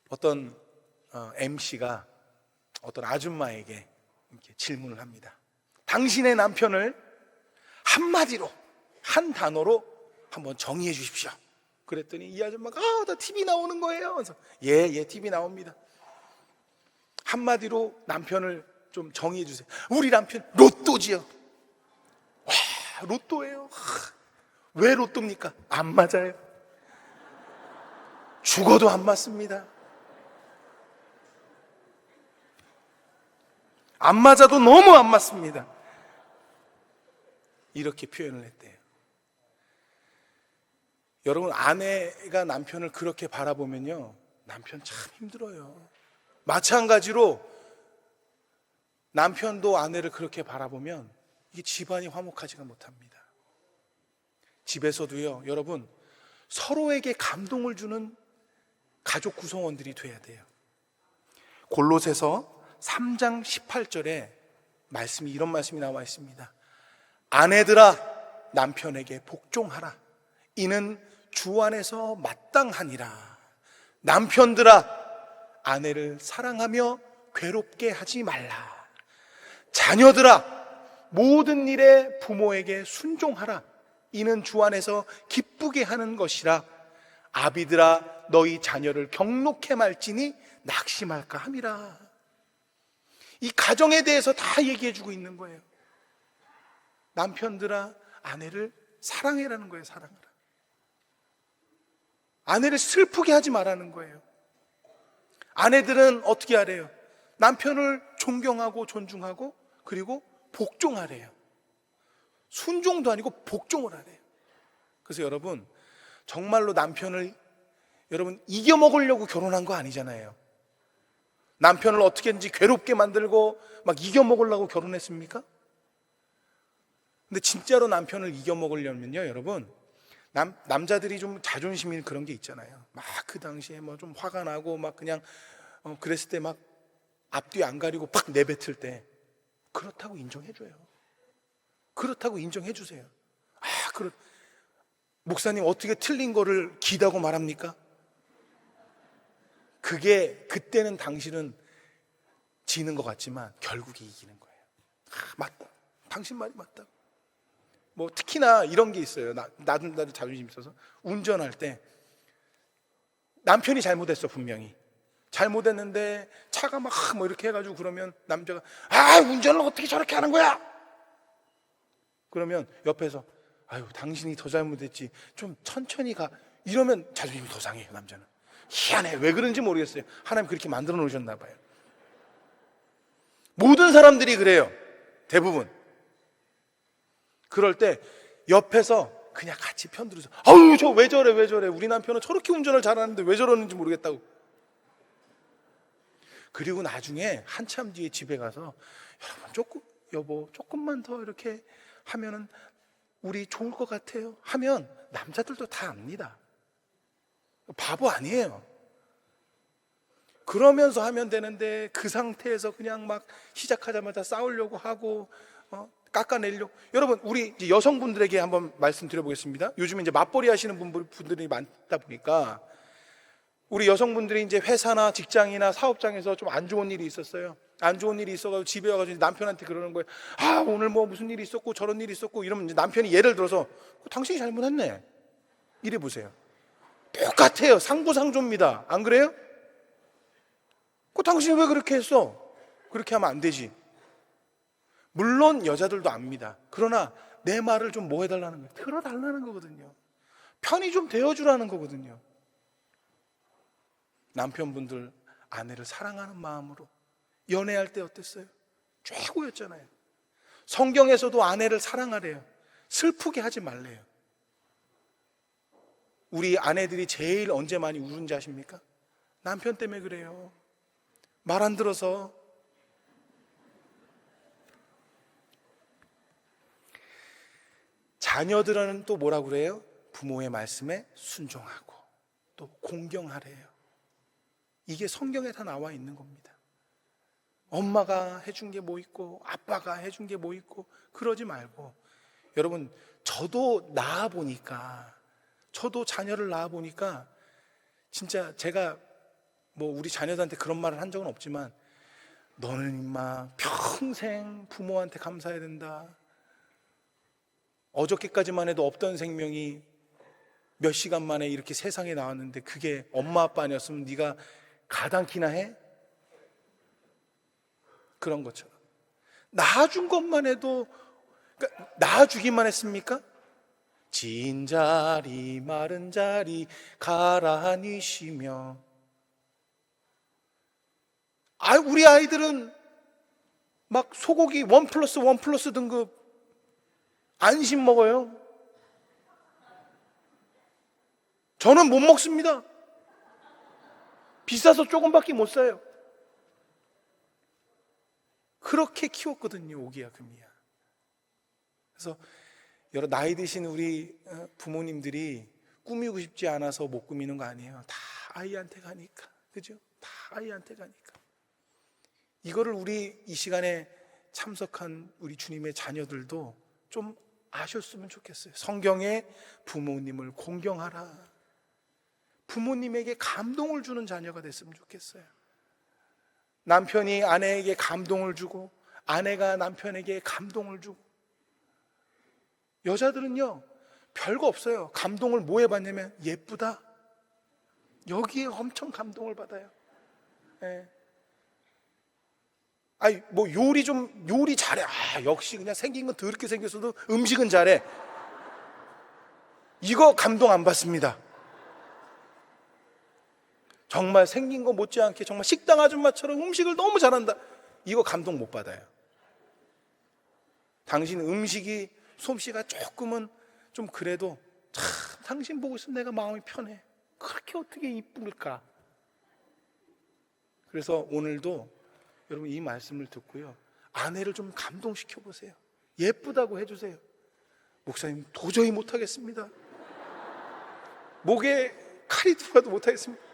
어떤 MC가 어떤 아줌마에게 이렇게 질문을 합니다. 당신의 남편을 한마디로, 한 단어로 한번 정의해 주십시오. 그랬더니 이 아줌마가 나 TV 나오는 거예요. 그래서 예, TV 나옵니다. 한마디로 남편을 좀 정의해 주세요. 우리 남편 로또지요. 와, 로또예요. 왜 로또입니까? 안 맞아요. 죽어도 안 맞습니다. 안 맞아도 너무 안 맞습니다. 이렇게 표현을 했대요. 여러분, 아내가 남편을 그렇게 바라보면요, 남편 참 힘들어요. 마찬가지로 남편도 아내를 그렇게 바라보면 이게 집안이 화목하지가 못합니다. 집에서도요, 여러분, 서로에게 감동을 주는 가족 구성원들이 돼야 돼요. 골로새서 3장 18절에 말씀이, 이런 말씀이 나와 있습니다. 아내들아, 남편에게 복종하라. 이는 주 안에서 마땅하니라. 남편들아, 아내를 사랑하며 괴롭게 하지 말라. 자녀들아, 모든 일에 부모에게 순종하라. 이는 주 안에서 기쁘게 하는 것이라. 아비들아, 너희 자녀를 경록해 말지니 낙심할까 함이라. 이 가정에 대해서 다 얘기해 주고 있는 거예요. 남편들아, 아내를 사랑해라는 거예요. 사랑하라. 아내를 슬프게 하지 말라는 거예요. 아내들은 어떻게 하래요? 남편을 존경하고 존중하고 그리고 복종하래요. 순종도 아니고 복종을 하래요. 그래서 여러분, 정말로 남편을 여러분 이겨먹으려고 결혼한 거 아니잖아요. 남편을 어떻게든지 괴롭게 만들고 막 이겨먹으려고 결혼했습니까? 근데 진짜로 남편을 이겨먹으려면요, 여러분, 남자들이 좀 자존심이 그런 게 있잖아요. 막 그 당시에 뭐 좀 화가 나고 막 그냥 그랬을 때 막 앞뒤 안 가리고 팍 내뱉을 때 그렇다고 인정해줘요. 그렇다고 인정해주세요. 목사님 어떻게 틀린 거를 기다고 말합니까? 그게 그때는 당신은 지는 것 같지만 결국에 이기는 거예요. 맞다. 당신 말이 맞다. 뭐 특히나 이런 게 있어요. 나도 자존심 있어서 운전할 때 남편이 잘못했어. 분명히 잘못했는데 차가 막 뭐 이렇게 해가지고 그러면 남자가 운전을 어떻게 저렇게 하는 거야? 그러면 옆에서 아유 당신이 더 잘못했지 좀 천천히 가 이러면 자존심이 더 상해요. 남자는 희한해. 왜 그런지 모르겠어요. 하나님 그렇게 만들어 놓으셨나 봐요. 모든 사람들이 그래요. 대부분. 그럴 때 옆에서 그냥 같이 편들어서 아유 저 왜 저래 왜 저래 우리 남편은 저렇게 운전을 잘하는데 왜 저러는지 모르겠다고. 그리고 나중에 한참 뒤에 집에 가서 여러분 여보 조금만 더 이렇게 하면은 우리 좋을 것 같아요 하면 남자들도 다 압니다. 바보 아니에요. 그러면서 하면 되는데 그 상태에서 그냥 막 시작하자마자 싸우려고 하고 깎아내려고. 여러분 우리 이제 여성분들에게 한번 말씀드려보겠습니다. 요즘 이제 맞벌이 하시는 분들이 많다 보니까 우리 여성분들이 이제 회사나 직장이나 사업장에서 좀 안 좋은 일이 있었어요. 안 좋은 일이 있어가지고 집에 와가지고 남편한테 그러는 거예요. 오늘 뭐 무슨 일이 있었고 저런 일이 있었고 이러면 이제 남편이 예를 들어서 당신이 잘못했네 이래 보세요. 똑같아요. 상부상조입니다. 안 그래요? 당신이 왜 그렇게 했어? 그렇게 하면 안 되지. 물론 여자들도 압니다. 그러나 내 말을 좀 뭐 해달라는 거예요? 들어달라는 거거든요. 편히 좀 되어주라는 거거든요. 남편분들 아내를 사랑하는 마음으로 연애할 때 어땠어요? 최고였잖아요. 성경에서도 아내를 사랑하래요. 슬프게 하지 말래요. 우리 아내들이 제일 언제 많이 우는지 아십니까? 남편 때문에 그래요. 말 안 들어서. 자녀들은 또 뭐라고 그래요? 부모의 말씀에 순종하고 또 공경하래요. 이게 성경에 다 나와 있는 겁니다. 엄마가 해준 게 뭐 있고 아빠가 해준 게 뭐 있고 그러지 말고. 여러분 저도 자녀를 낳아보니까 진짜 제가 뭐 우리 자녀들한테 그런 말을 한 적은 없지만 너는 임마 평생 부모한테 감사해야 된다. 어저께까지만 해도 없던 생명이 몇 시간 만에 이렇게 세상에 나왔는데 그게 엄마 아빠 아니었으면 네가 가당키나 해? 그런 것처럼 낳아준 것만 해도 그러니까 낳아주기만 했습니까? 진 자리 마른 자리 가라니 쉬며. 우리 아이들은 막 소고기 1+1+ 등급 안심 먹어요. 저는 못 먹습니다. 비싸서 조금밖에 못 사요. 그렇게 키웠거든요. 오기야 금이야. 그래서 여러 나이 드신 우리 부모님들이 꾸미고 싶지 않아서 못 꾸미는 거 아니에요. 다 아이한테 가니까. 그죠? 다 아이한테 가니까. 이거를 우리 이 시간에 참석한 우리 주님의 자녀들도 좀 아셨으면 좋겠어요. 성경에 부모님을 공경하라. 부모님에게 감동을 주는 자녀가 됐으면 좋겠어요. 남편이 아내에게 감동을 주고 아내가 남편에게 감동을 주고. 여자들은요 별거 없어요. 감동을 뭐에 받냐면 예쁘다. 여기에 엄청 감동을 받아요. 예. 뭐 요리 잘해. 역시 그냥 생긴 건 더럽게 생겼어도 음식은 잘해. 이거 감동 안 받습니다. 정말 생긴 거 못지않게 정말 식당 아줌마처럼 음식을 너무 잘한다. 이거 감동 못 받아요. 당신 음식이 솜씨가 조금은 좀 그래도 참 당신 보고 있으면 내가 마음이 편해. 그렇게 어떻게 이쁠까? 그래서 오늘도 여러분 이 말씀을 듣고요 아내를 좀 감동시켜 보세요. 예쁘다고 해주세요. 목사님 도저히 못하겠습니다. 목에 칼이 들어와도 못하겠습니다.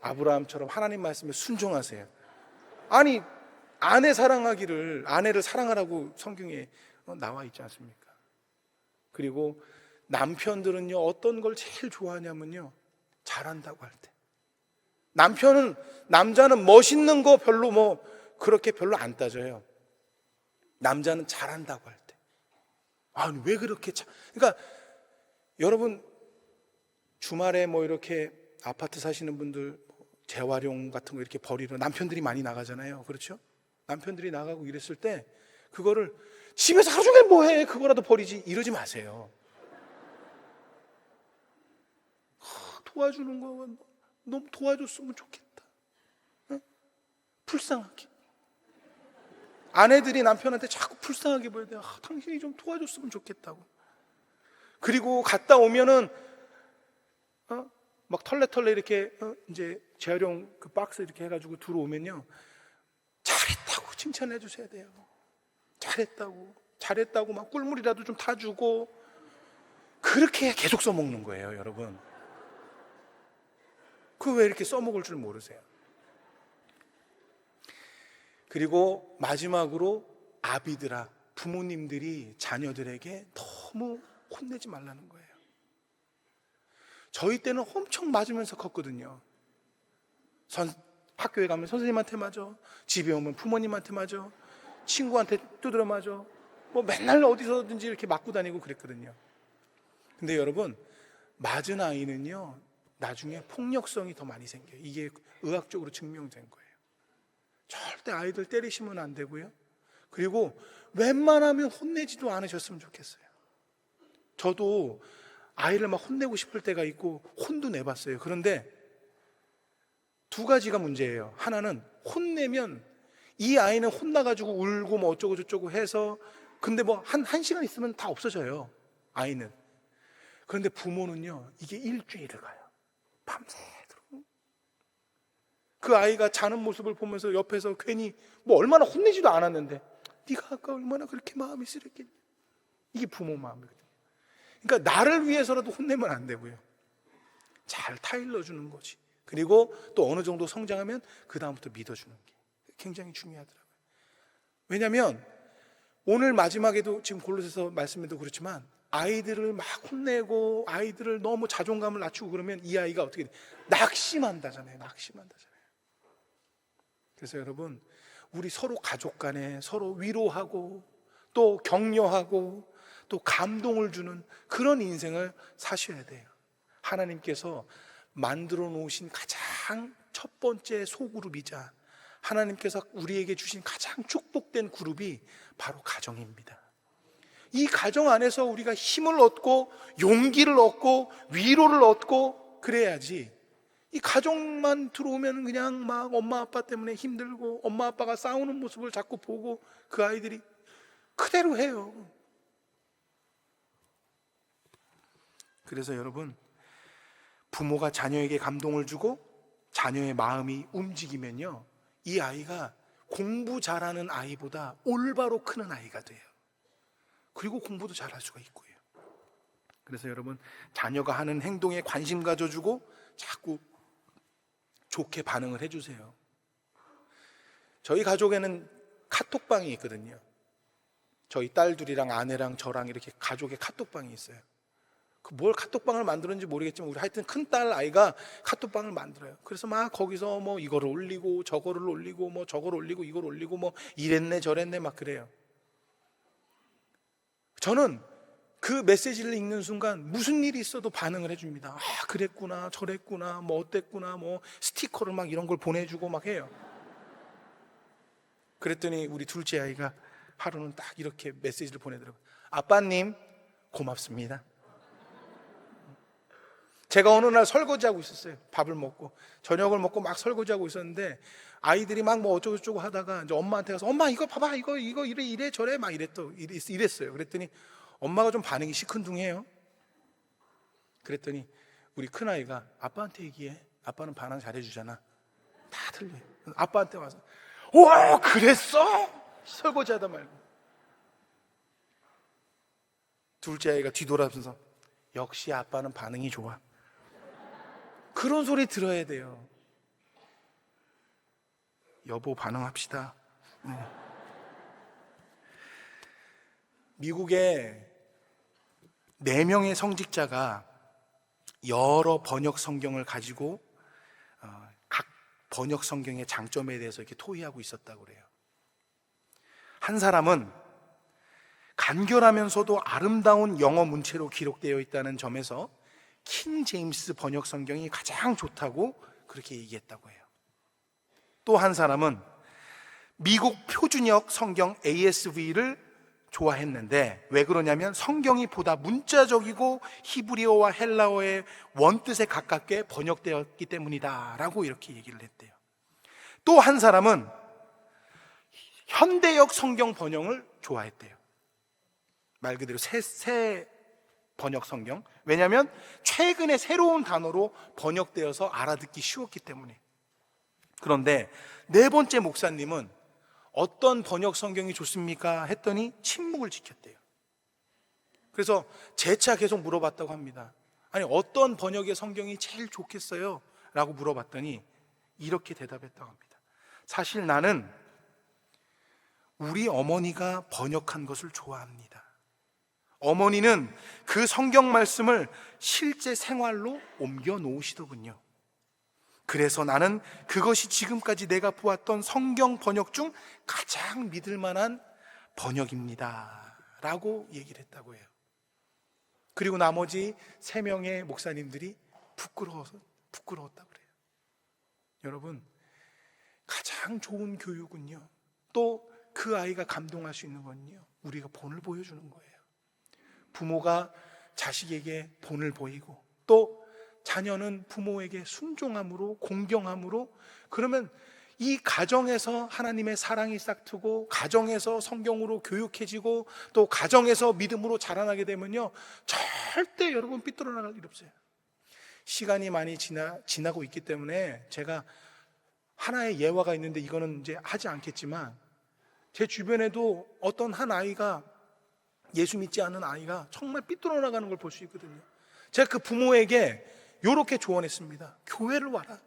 아브라함처럼 하나님 말씀에 순종하세요. 아니 아내를 사랑하라고 성경에 나와 있지 않습니까? 그리고 남편들은요 어떤 걸 제일 좋아하냐면요 잘한다고 할 때. 남자는 멋있는 거 그렇게 별로 안 따져요. 남자는 잘한다고 할 때. 아니 왜 그렇게 그러니까 여러분 주말에 뭐 이렇게 아파트 사시는 분들 재활용 같은 거 이렇게 버리러 남편들이 많이 나가잖아요. 그렇죠? 남편들이 나가고 이랬을 때 그거를 집에서 하루 종일 뭐해 그거라도 버리지 이러지 마세요. 도와주는 거 너무 도와줬으면 좋겠다. 응? 불쌍하게 아내들이 남편한테 자꾸 불쌍하게 보여야 돼. 당신이 좀 도와줬으면 좋겠다고. 그리고 갔다 오면은 막 털레 이렇게 이제 재활용 그 박스 이렇게 해가지고 들어오면요, 잘했다고 칭찬해 주셔야 돼요. 잘했다고 막 꿀물이라도 좀 타주고. 그렇게 계속 써먹는 거예요, 여러분. 그 왜 이렇게 써먹을 줄 모르세요? 그리고 마지막으로 아비들아, 부모님들이 자녀들에게 너무 혼내지 말라는 거예요. 저희 때는 엄청 맞으면서 컸거든요. 학교에 가면 선생님한테 맞아, 집에 오면 부모님한테 맞아, 친구한테 두드려 맞아, 뭐 맨날 어디서든지 이렇게 맞고 다니고 그랬거든요. 근데 여러분, 맞은 아이는요 나중에 폭력성이 더 많이 생겨요. 이게 의학적으로 증명된 거예요. 절대 아이들 때리시면 안 되고요. 그리고 웬만하면 혼내지도 않으셨으면 좋겠어요. 저도 아이를 막 혼내고 싶을 때가 있고 혼도 내봤어요. 그런데 두 가지가 문제예요. 하나는 혼내면 이 아이는 혼나가지고 울고 뭐 어쩌고 저쩌고 해서 근데 뭐 한 시간 있으면 다 없어져요, 아이는. 그런데 부모는요, 이게 일주일을 가요. 밤새도록. 그 아이가 자는 모습을 보면서 옆에서 괜히 뭐 얼마나 혼내지도 않았는데 네가 아까 얼마나 그렇게 마음이 쓰렸겠냐. 이게 부모 마음이거든요. 그러니까 나를 위해서라도 혼내면 안 되고요, 잘 타일러 주는 거지. 그리고 또 어느 정도 성장하면 그 다음부터 믿어주는 게 굉장히 중요하더라고요. 왜냐하면 오늘 마지막에도 지금 골로새서 말씀에도 그렇지만 아이들을 막 혼내고 아이들을 너무 자존감을 낮추고 그러면 이 아이가 어떻게 돼? 낙심한다잖아요. 그래서 여러분, 우리 서로 가족 간에 서로 위로하고 또 격려하고 또 감동을 주는 그런 인생을 사셔야 돼요. 하나님께서 만들어 놓으신 가장 첫 번째 소그룹이자 하나님께서 우리에게 주신 가장 축복된 그룹이 바로 가정입니다. 이 가정 안에서 우리가 힘을 얻고 용기를 얻고 위로를 얻고 그래야지, 이 가정만 들어오면 그냥 막 엄마 아빠 때문에 힘들고 엄마 아빠가 싸우는 모습을 자꾸 보고 그 아이들이 그대로 해요. 그래서 여러분, 부모가 자녀에게 감동을 주고 자녀의 마음이 움직이면요, 이 아이가 공부 잘하는 아이보다 올바로 크는 아이가 돼요. 그리고 공부도 잘할 수가 있고요. 그래서 여러분, 자녀가 하는 행동에 관심 가져주고 자꾸 좋게 반응을 해주세요. 저희 가족에는 카톡방이 있거든요. 저희 딸들이랑 아내랑 저랑 이렇게 가족의 카톡방이 있어요. 뭘 카톡방을 만들었는지 모르겠지만 우리 하여튼 큰딸 아이가 카톡방을 만들어요. 그래서 막 거기서 뭐 이거를 올리고 저거를 올리고 뭐 저걸 올리고 이걸 올리고 뭐 이랬네 저랬네 막 그래요. 저는 그 메시지를 읽는 순간 무슨 일이 있어도 반응을 해줍니다. 아, 그랬구나, 저랬구나, 뭐 어땠구나, 뭐 스티커를 막 이런 걸 보내주고 막 해요. 그랬더니 우리 둘째 아이가 하루는 딱 이렇게 메시지를 보내더라고요. 아빠님 고맙습니다. 제가 어느 날 설거지하고 있었어요. 밥을 먹고 저녁을 먹고 막 설거지하고 있었는데 아이들이 막 뭐 어쩌고 저쩌고 하다가 이제 엄마한테 가서 엄마 이거 봐봐, 이거 이래 저래 막 이랬어요. 그랬더니 엄마가 좀 반응이 시큰둥해요. 그랬더니 우리 큰아이가 아빠한테 얘기해. 아빠는 반응 잘해주잖아. 다 들려요. 아빠한테 와서 와 그랬어? 설거지하다 말고. 둘째 아이가 뒤돌아서면서 역시 아빠는 반응이 좋아. 그런 소리 들어야 돼요. 여보 반응합시다. 네. 미국에 4명의 성직자가 여러 번역 성경을 가지고 각 번역 성경의 장점에 대해서 이렇게 토의하고 있었다고 그래요. 한 사람은 간결하면서도 아름다운 영어 문체로 기록되어 있다는 점에서 킹 제임스 번역 성경이 가장 좋다고 그렇게 얘기했다고 해요. 또 한 사람은 미국 표준역 성경 ASV를 좋아했는데, 왜 그러냐면 성경이 보다 문자적이고 히브리어와 헬라어의 원뜻에 가깝게 번역되었기 때문이다 라고 이렇게 얘기를 했대요. 또 한 사람은 현대역 성경 번역을 좋아했대요. 말 그대로 새 번역 성경. 왜냐하면 최근에 새로운 단어로 번역되어서 알아듣기 쉬웠기 때문에. 그런데 네 번째 목사님은 어떤 번역 성경이 좋습니까? 했더니 침묵을 지켰대요. 그래서 재차 계속 물어봤다고 합니다. 아니, 어떤 번역의 성경이 제일 좋겠어요? 라고 물어봤더니 이렇게 대답했다고 합니다. 사실 나는 우리 어머니가 번역한 것을 좋아합니다. 어머니는 그 성경 말씀을 실제 생활로 옮겨 놓으시더군요. 그래서 나는 그것이 지금까지 내가 보았던 성경 번역 중 가장 믿을 만한 번역입니다 라고 얘기를 했다고 해요. 그리고 나머지 3명의 목사님들이 부끄러웠다고 그래요. 여러분, 가장 좋은 교육은요, 또 그 아이가 감동할 수 있는 건요, 우리가 본을 보여주는 거예요. 부모가 자식에게 본을 보이고, 또 자녀는 부모에게 순종함으로, 공경함으로, 그러면 이 가정에서 하나님의 사랑이 싹트고, 가정에서 성경으로 교육해지고, 또 가정에서 믿음으로 자라나게 되면요, 절대 여러분 삐뚤어 나갈 일 없어요. 시간이 많이 지나고 있기 때문에 제가 하나의 예화가 있는데 이거는 이제 하지 않겠지만, 제 주변에도 어떤 한 아이가, 예수 믿지 않는 아이가 정말 삐뚤어 나가는 걸 볼 수 있거든요. 제가 그 부모에게 이렇게 조언했습니다. 교회를 와라.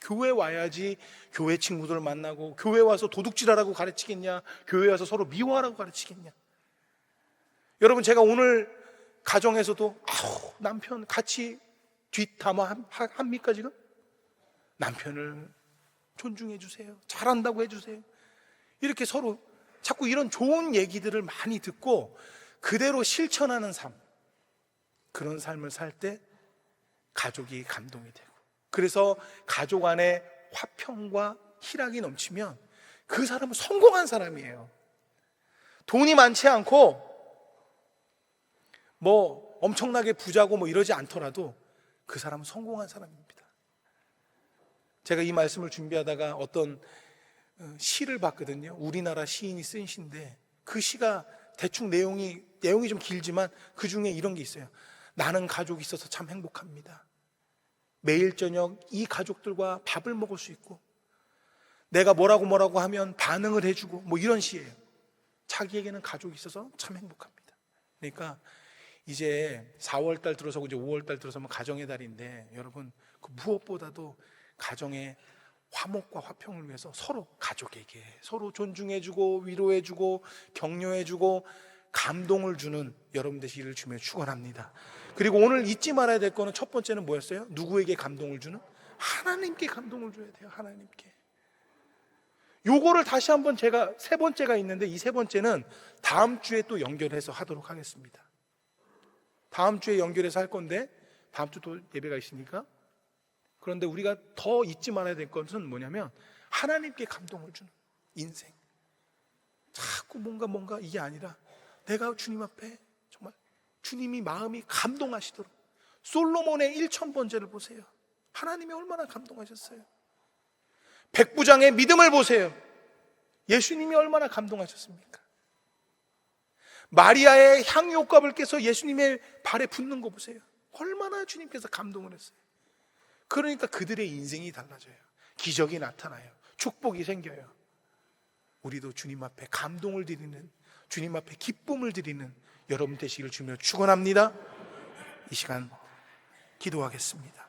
교회 와야지 교회 친구들 만나고, 교회 와서 도둑질하라고 가르치겠냐, 교회 와서 서로 미워하라고 가르치겠냐. 여러분, 제가 오늘 가정에서도 남편 같이 뒷담화 합니까 지금? 남편을 존중해 주세요, 잘한다고 해주세요, 이렇게 서로 자꾸 이런 좋은 얘기들을 많이 듣고 그대로 실천하는 삶, 그런 삶을 살 때 가족이 감동이 되고, 그래서 가족 안에 화평과 희락이 넘치면 그 사람은 성공한 사람이에요. 돈이 많지 않고 뭐 엄청나게 부자고 뭐 이러지 않더라도 그 사람은 성공한 사람입니다. 제가 이 말씀을 준비하다가 어떤 시를 봤거든요. 우리나라 시인이 쓴 시인데, 그 시가 대충 내용이 좀 길지만 그 중에 이런 게 있어요. 나는 가족이 있어서 참 행복합니다. 매일 저녁 이 가족들과 밥을 먹을 수 있고, 내가 뭐라고 하면 반응을 해주고, 뭐 이런 시예요. 자기에게는 가족이 있어서 참 행복합니다. 그러니까 이제 4월달 들어서고 이제 5월달 들어서면 가정의 달인데, 여러분, 그 무엇보다도 가정의 화목과 화평을 위해서 서로 가족에게 서로 존중해주고, 위로해주고, 격려해주고, 감동을 주는 여러분 되시기를 주며 축원합니다. 그리고 오늘 잊지 말아야 될 거는, 첫 번째는 뭐였어요? 누구에게 감동을 주는? 하나님께 감동을 줘야 돼요. 하나님께. 요거를 다시 한번, 제가 3번째가 있는데, 이 3번째는 다음 주에 또 연결해서 하도록 하겠습니다. 다음 주에 연결해서 할 건데, 다음 주 또 예배가 있으니까. 그런데 우리가 더 잊지 말아야 될 것은 뭐냐면, 하나님께 감동을 주는 인생. 자꾸 뭔가 이게 아니라 내가 주님 앞에 정말 주님이 마음이 감동하시도록. 솔로몬의 1000번제를 보세요. 하나님이 얼마나 감동하셨어요. 백부장의 믿음을 보세요. 예수님이 얼마나 감동하셨습니까? 마리아의 향유옥갑을 깨서 예수님의 발에 붓는 거 보세요. 얼마나 주님께서 감동을 했어요. 그러니까 그들의 인생이 달라져요. 기적이 나타나요. 축복이 생겨요. 우리도 주님 앞에 감동을 드리는, 주님 앞에 기쁨을 드리는 여러분 되시기를 주며 축원합니다. 이 시간 기도하겠습니다.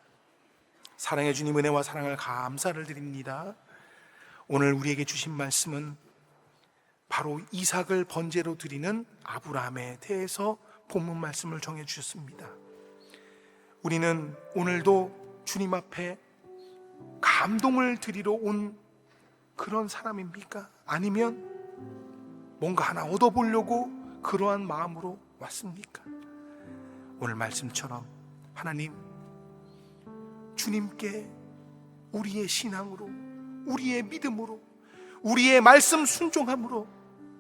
사랑의 주님, 은혜와 사랑을 감사를 드립니다. 오늘 우리에게 주신 말씀은 바로 이삭을 번제로 드리는 아브라함에 대해서 본문 말씀을 정해 주셨습니다. 우리는 오늘도 주님 앞에 감동을 드리러 온 그런 사람입니까? 아니면 뭔가 하나 얻어보려고 그러한 마음으로 왔습니까? 오늘 말씀처럼 하나님, 주님께 우리의 신앙으로, 우리의 믿음으로, 우리의 말씀 순종함으로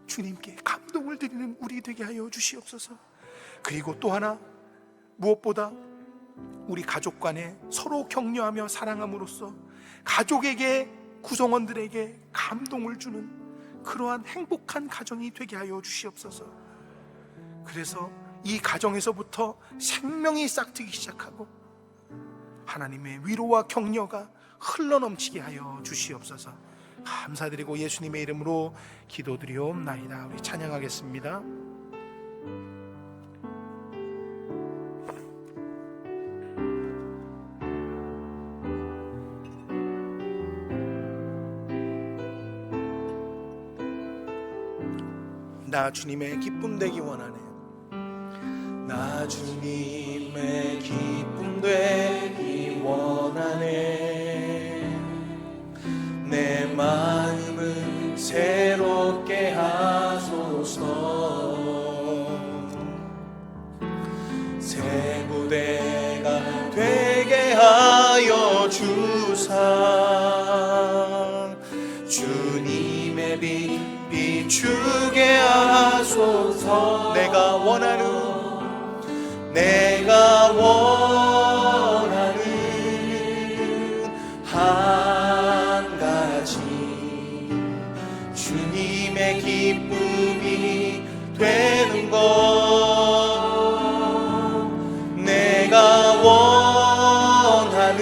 주님께 감동을 드리는 우리 되게 하여 주시옵소서. 그리고 또 하나, 무엇보다 우리 가족 간에 서로 격려하며 사랑함으로써 가족에게, 구성원들에게 감동을 주는 그러한 행복한 가정이 되게 하여 주시옵소서. 그래서 이 가정에서부터 생명이 싹트기 시작하고 하나님의 위로와 격려가 흘러넘치게 하여 주시옵소서. 감사드리고 예수님의 이름으로 기도드리옵나이다. 우리 찬양하겠습니다. 나 주님의 기쁨 되기 원하네. 나 주님의 기쁨 되기 원하네. 내 마음을 새롭게 하소서. 새 부대가 되게 하여 주사. 주님의 빛 비추게 하소서. 내가 원하는 한 가지, 주님의 기쁨이 되는 것. 내가 원하는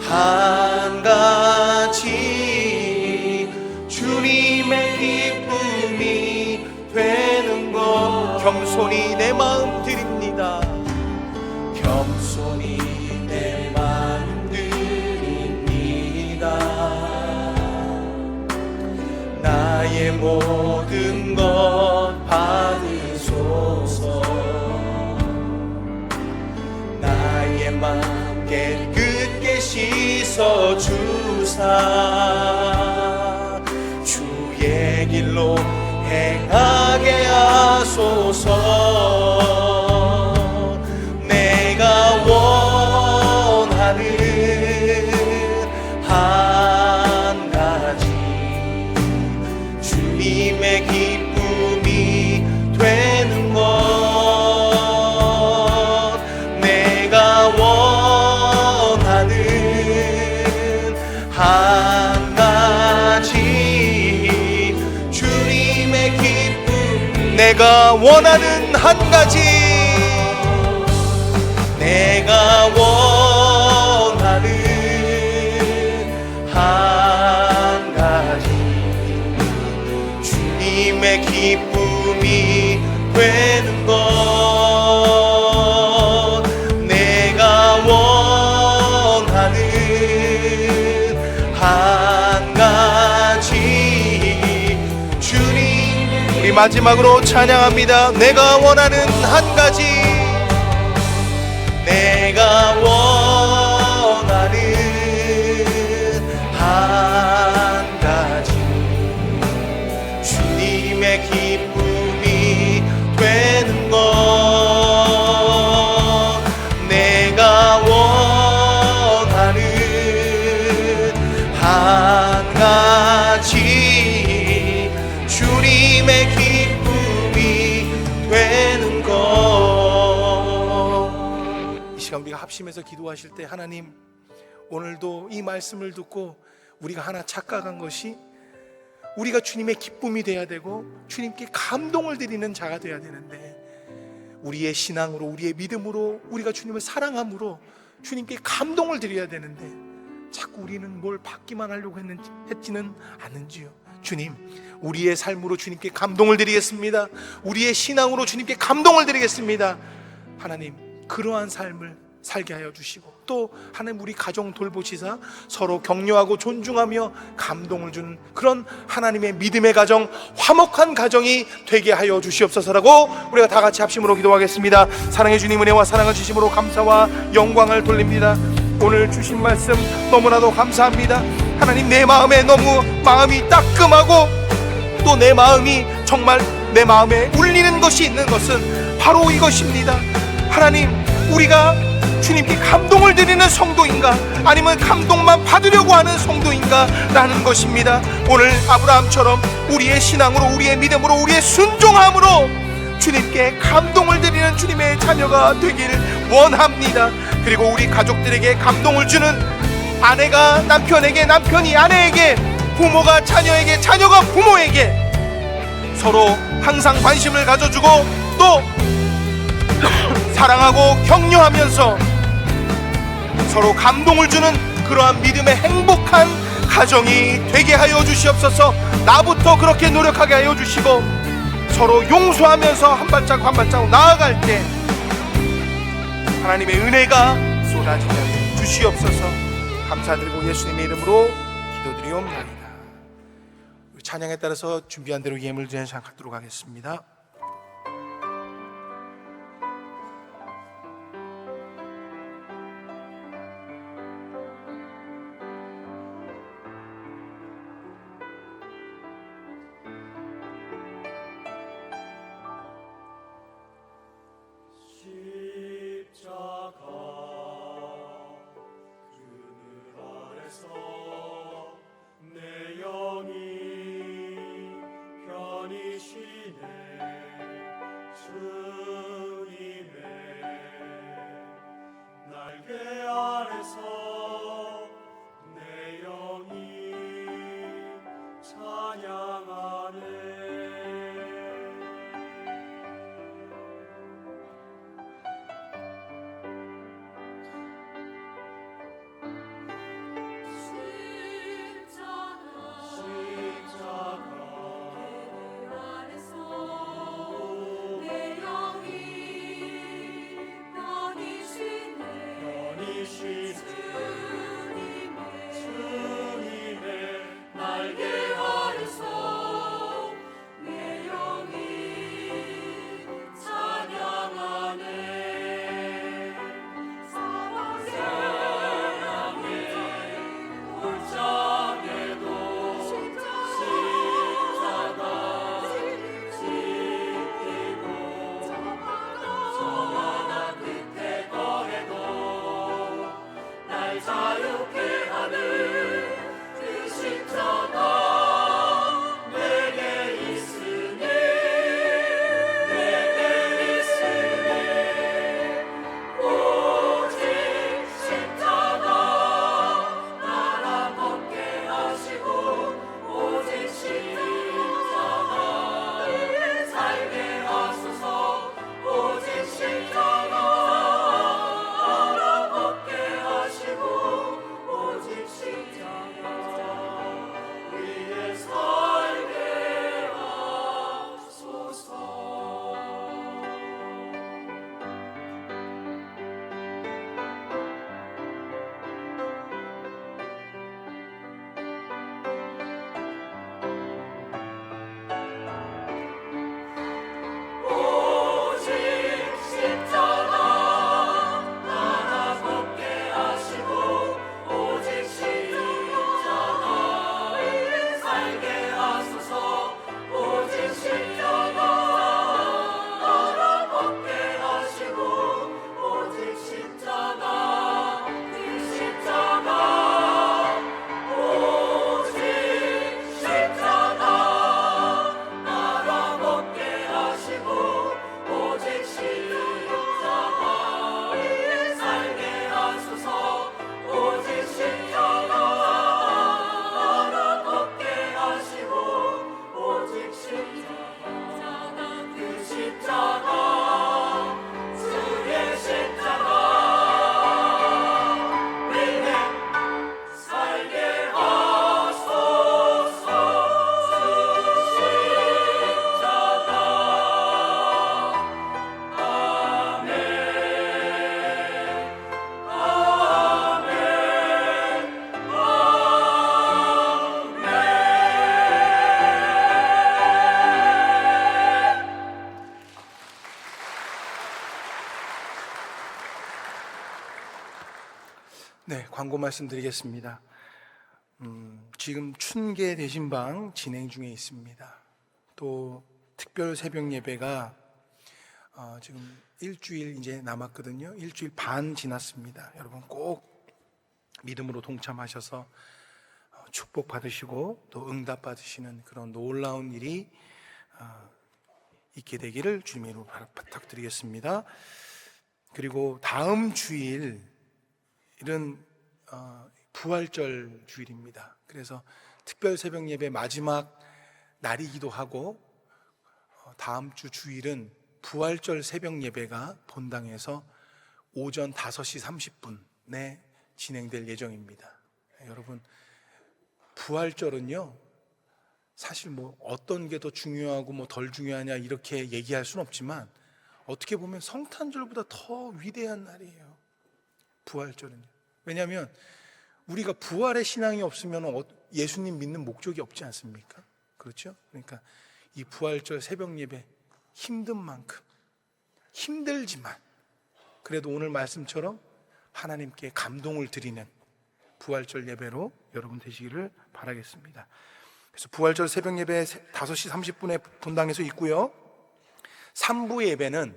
한 가지, 주님의 기쁨이 되는 것. 겸손히 내 마음 드립니다. 겸손히 내 마음 드립니다. 나의 모든 것 받으소서. 나의 마음 깨끗게 씻어 주사. 주의 길로 행하게 하소서. 내가 원하는 한 가지, 주님의 기쁨이 되는 것. 내가 원하는 한 가지, 주님의 기쁨. 내가 원하는 한 가지, 내가 원하는 한 가지, 주님의 기쁨이 되는 것. 내가 원하는 한 가지, 주님. 우리 마지막으로 찬양합니다. 내가 원하는 한 가지, 내가 원하는 한 가지, 주님의 기쁨이 되는 것. 내가 원하는 한 가지, 주님의 기쁨이 되는 것. 이 시간 우리가 합심해서 기도하실 때, 하나님, 오늘도 이 말씀을 듣고 우리가 하나 착각한 것이, 우리가 주님의 기쁨이 돼야 되고 주님께 감동을 드리는 자가 돼야 되는데, 우리의 신앙으로, 우리의 믿음으로, 우리가 주님을 사랑함으로 주님께 감동을 드려야 되는데 자꾸 우리는 뭘 받기만 하려고 했지는 않는지요. 주님, 우리의 삶으로 주님께 감동을 드리겠습니다. 우리의 신앙으로 주님께 감동을 드리겠습니다. 하나님, 그러한 삶을 살게 하여 주시고, 또 하나님 우리 가정 돌보시사 서로 격려하고 존중하며 감동을 주는 그런 하나님의 믿음의 가정, 화목한 가정이 되게 하여 주시옵소서라고 우리가 다 같이 합심으로 기도하겠습니다. 사랑해 주님, 은혜와 사랑을 주심으로 감사와 영광을 돌립니다. 오늘 주신 말씀 너무나도 감사합니다. 하나님, 내 마음에 너무 마음이 따끔하고 또 내 마음이 정말 내 마음에 울리는 것이 있는 것은 바로 이것입니다. 하나님, 우리가 주님께 감동을 드리는 성도인가, 아니면 감동만 받으려고 하는 성도인가 라는 것입니다. 오늘 아브라함처럼 우리의 신앙으로, 우리의 믿음으로, 우리의 순종함으로 주님께 감동을 드리는 주님의 자녀가 되길 원합니다. 그리고 우리 가족들에게 감동을 주는 아내가 남편에게, 남편이 아내에게, 부모가 자녀에게, 자녀가 부모에게 서로 항상 관심을 가져주고 또 사랑하고 격려하면서 서로 감동을 주는 그러한 믿음의 행복한 가정이 되게 하여 주시옵소서. 나부터 그렇게 노력하게 하여 주시고 서로 용서하면서 한 발자국 한 발자국 나아갈 때 하나님의 은혜가 쏟아지게 주시옵소서. 감사드리고 예수님의 이름으로 기도드리옵나이다. 찬양에 따라서 준비한 대로 예물 드리는 시간 갖도록 하겠습니다. 네, 광고 말씀드리겠습니다. 지금 춘계 대신방 진행 중에 있습니다. 또 특별 새벽 예배가 지금 일주일 이제 남았거든요. 일주일 반 지났습니다. 여러분 꼭 믿음으로 동참하셔서 축복 받으시고 또 응답 받으시는 그런 놀라운 일이 있게 되기를 주님의 이름으로 부탁드리겠습니다. 그리고 다음 주일은 부활절 주일입니다. 그래서 특별 새벽 예배 마지막 날이기도 하고 다음 주 주일은 부활절 새벽 예배가 본당에서 오전 5시 30분에 진행될 예정입니다. 여러분, 부활절은요, 사실 뭐 어떤 게 더 중요하고 뭐 덜 중요하냐 이렇게 얘기할 수는 없지만 어떻게 보면 성탄절보다 더 위대한 날이에요. 부활절은요. 왜냐하면 우리가 부활의 신앙이 없으면 예수님 믿는 목적이 없지 않습니까? 그렇죠? 그러니까 이 부활절 새벽 예배 힘든 만큼 힘들지만 그래도 오늘 말씀처럼 하나님께 감동을 드리는 부활절 예배로 여러분 되시기를 바라겠습니다. 그래서 부활절 새벽 예배 5시 30분에 본당에서 있고요. 3부 예배는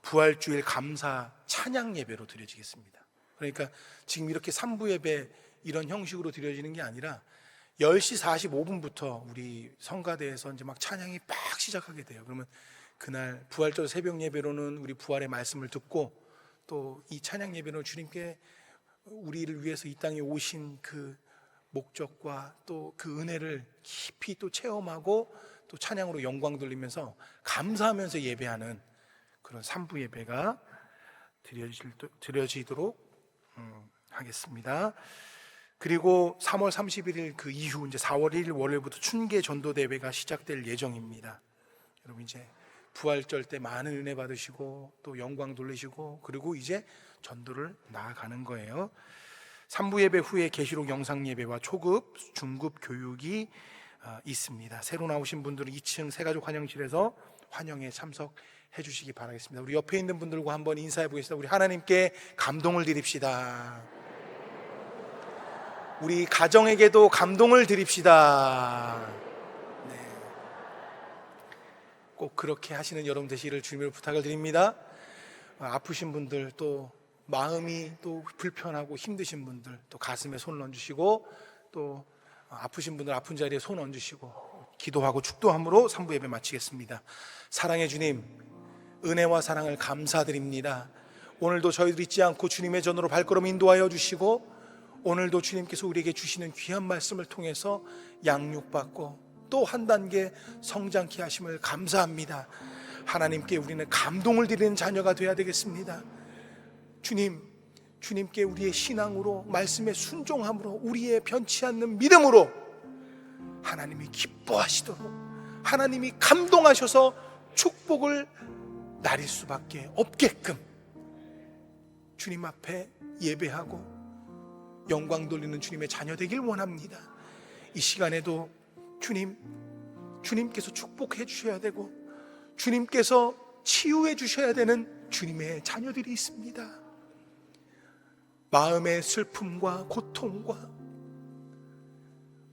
부활주일 감사 찬양 예배로 드려지겠습니다. 그러니까 지금 이렇게 3부 예배 이런 형식으로 드려지는 게 아니라 10시 45분부터 우리 성가대에서 이제 막 찬양이 빡 시작하게 돼요. 그러면 그날 부활절 새벽 예배로는 우리 부활의 말씀을 듣고 또 이 찬양 예배로 주님께 우리를 위해서 이 땅에 오신 그 목적과 또 그 은혜를 깊이 또 체험하고 또 찬양으로 영광 돌리면서 감사하면서 예배하는 그런 3부 예배가 드려지도록 하겠습니다. 그리고 3월 31일 그 이후 이제 4월 1일 월요일부터 춘계 전도 대회가 시작될 예정입니다. 여러분 이제 부활절 때 많은 은혜 받으시고 또 영광 돌리시고 그리고 이제 전도를 나아가는 거예요. 3부 예배 후에 계시록 영상 예배와 초급, 중급 교육이 있습니다. 새로 나오신 분들은 2층 새가족 환영실에서 환영에 참석해 주시기 바라겠습니다. 우리 옆에 있는 분들과 한번 인사해 보겠습니다. 우리 하나님께 감동을 드립시다. 우리 가정에게도 감동을 드립시다. 네. 꼭 그렇게 하시는 여러분 되시기를 주님으로 부탁을 드립니다. 아프신 분들 또 마음이 또 불편하고 힘드신 분들 또 가슴에 손을 얹으시고 또 아프신 분들 아픈 자리에 손 얹으시고 기도하고 축도함으로 3부 예배 마치겠습니다. 사랑의 주님, 은혜와 사랑을 감사드립니다. 오늘도 저희들 잊지 않고 주님의 전으로 발걸음 인도하여 주시고 오늘도 주님께서 우리에게 주시는 귀한 말씀을 통해서 양육받고 또 한 단계 성장케 하심을 감사합니다. 하나님께 우리는 감동을 드리는 자녀가 되어야 되겠습니다. 주님께 우리의 신앙으로 말씀에 순종함으로 우리의 변치 않는 믿음으로 하나님이 기뻐하시도록 하나님이 감동하셔서 축복을 나릴 수밖에 없게끔 주님 앞에 예배하고 영광 돌리는 주님의 자녀 되길 원합니다. 이 시간에도 주님께서 축복해 주셔야 되고 주님께서 치유해 주셔야 되는 주님의 자녀들이 있습니다. 마음의 슬픔과 고통과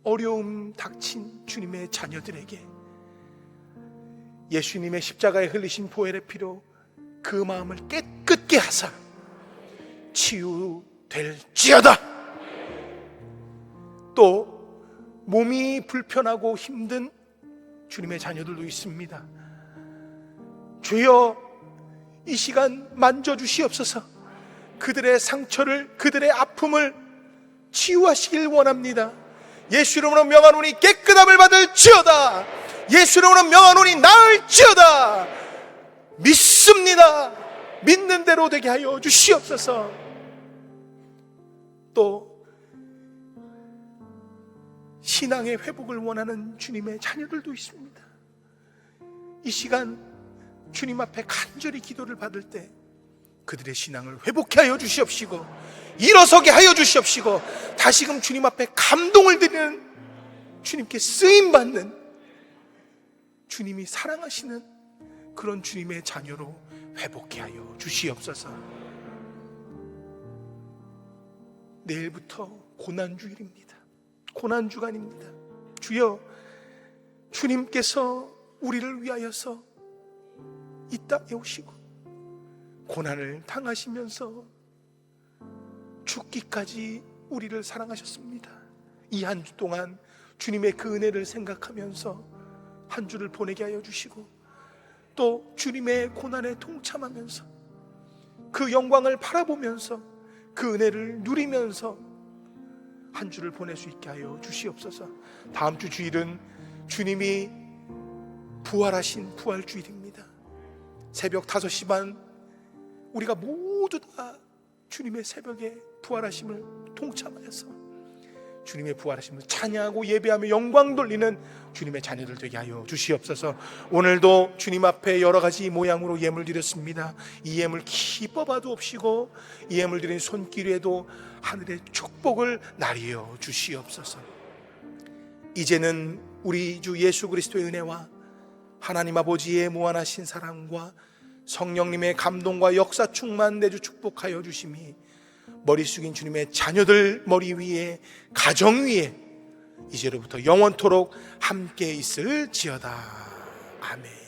어려움 닥친 주님의 자녀들에게 예수님의 십자가에 흘리신 보혈의 피로 그 마음을 깨끗게 하사 치유될지어다. 또 몸이 불편하고 힘든 주님의 자녀들도 있습니다. 주여 이 시간 만져주시옵소서. 그들의 상처를 그들의 아픔을 치유하시길 원합니다. 예수 이름으로 명하노니 깨끗함을 받을지어다. 예수 이름으로 명하노니 나을지어다. 믿습니다. 믿는 대로 되게 하여 주시옵소서. 또 신앙의 회복을 원하는 주님의 자녀들도 있습니다. 이 시간 주님 앞에 간절히 기도를 받을 때 그들의 신앙을 회복케 하여 주시옵시고 일어서게 하여 주시옵시고 다시금 주님 앞에 감동을 드리는 주님께 쓰임받는 주님이 사랑하시는 그런 주님의 자녀로 회복케 하여 주시옵소서. 내일부터 고난주일입니다. 고난주간입니다. 주여, 주님께서 우리를 위하여서 이 땅에 오시고 고난을 당하시면서 죽기까지 우리를 사랑하셨습니다. 이 한 주 동안 주님의 그 은혜를 생각하면서 한 주를 보내게 하여 주시고, 또 주님의 고난에 동참하면서 그 영광을 바라보면서 그 은혜를 누리면서 한 주를 보낼 수 있게 하여 주시옵소서. 다음 주 주일은 주님이 부활하신 부활주일입니다. 새벽 5시 반 우리가 모두 다 주님의 새벽에 부활하심을 동참하여서 주님의 부활하심을 찬양하고 예배하며 영광 돌리는 주님의 자녀들 되게 하여 주시옵소서. 오늘도 주님 앞에 여러 가지 모양으로 예물 드렸습니다. 이 예물 기뻐봐도 없이고 이 예물 드린 손길에도 하늘의 축복을 나리어 주시옵소서. 이제는 우리 주 예수 그리스도의 은혜와 하나님 아버지의 무한하신 사랑과 성령님의 감동과 역사 충만 내주 축복하여 주심이 머리 숙인 주님의 자녀들 머리 위에, 가정 위에 이제로부터 영원토록 함께 있을지어다. 아멘.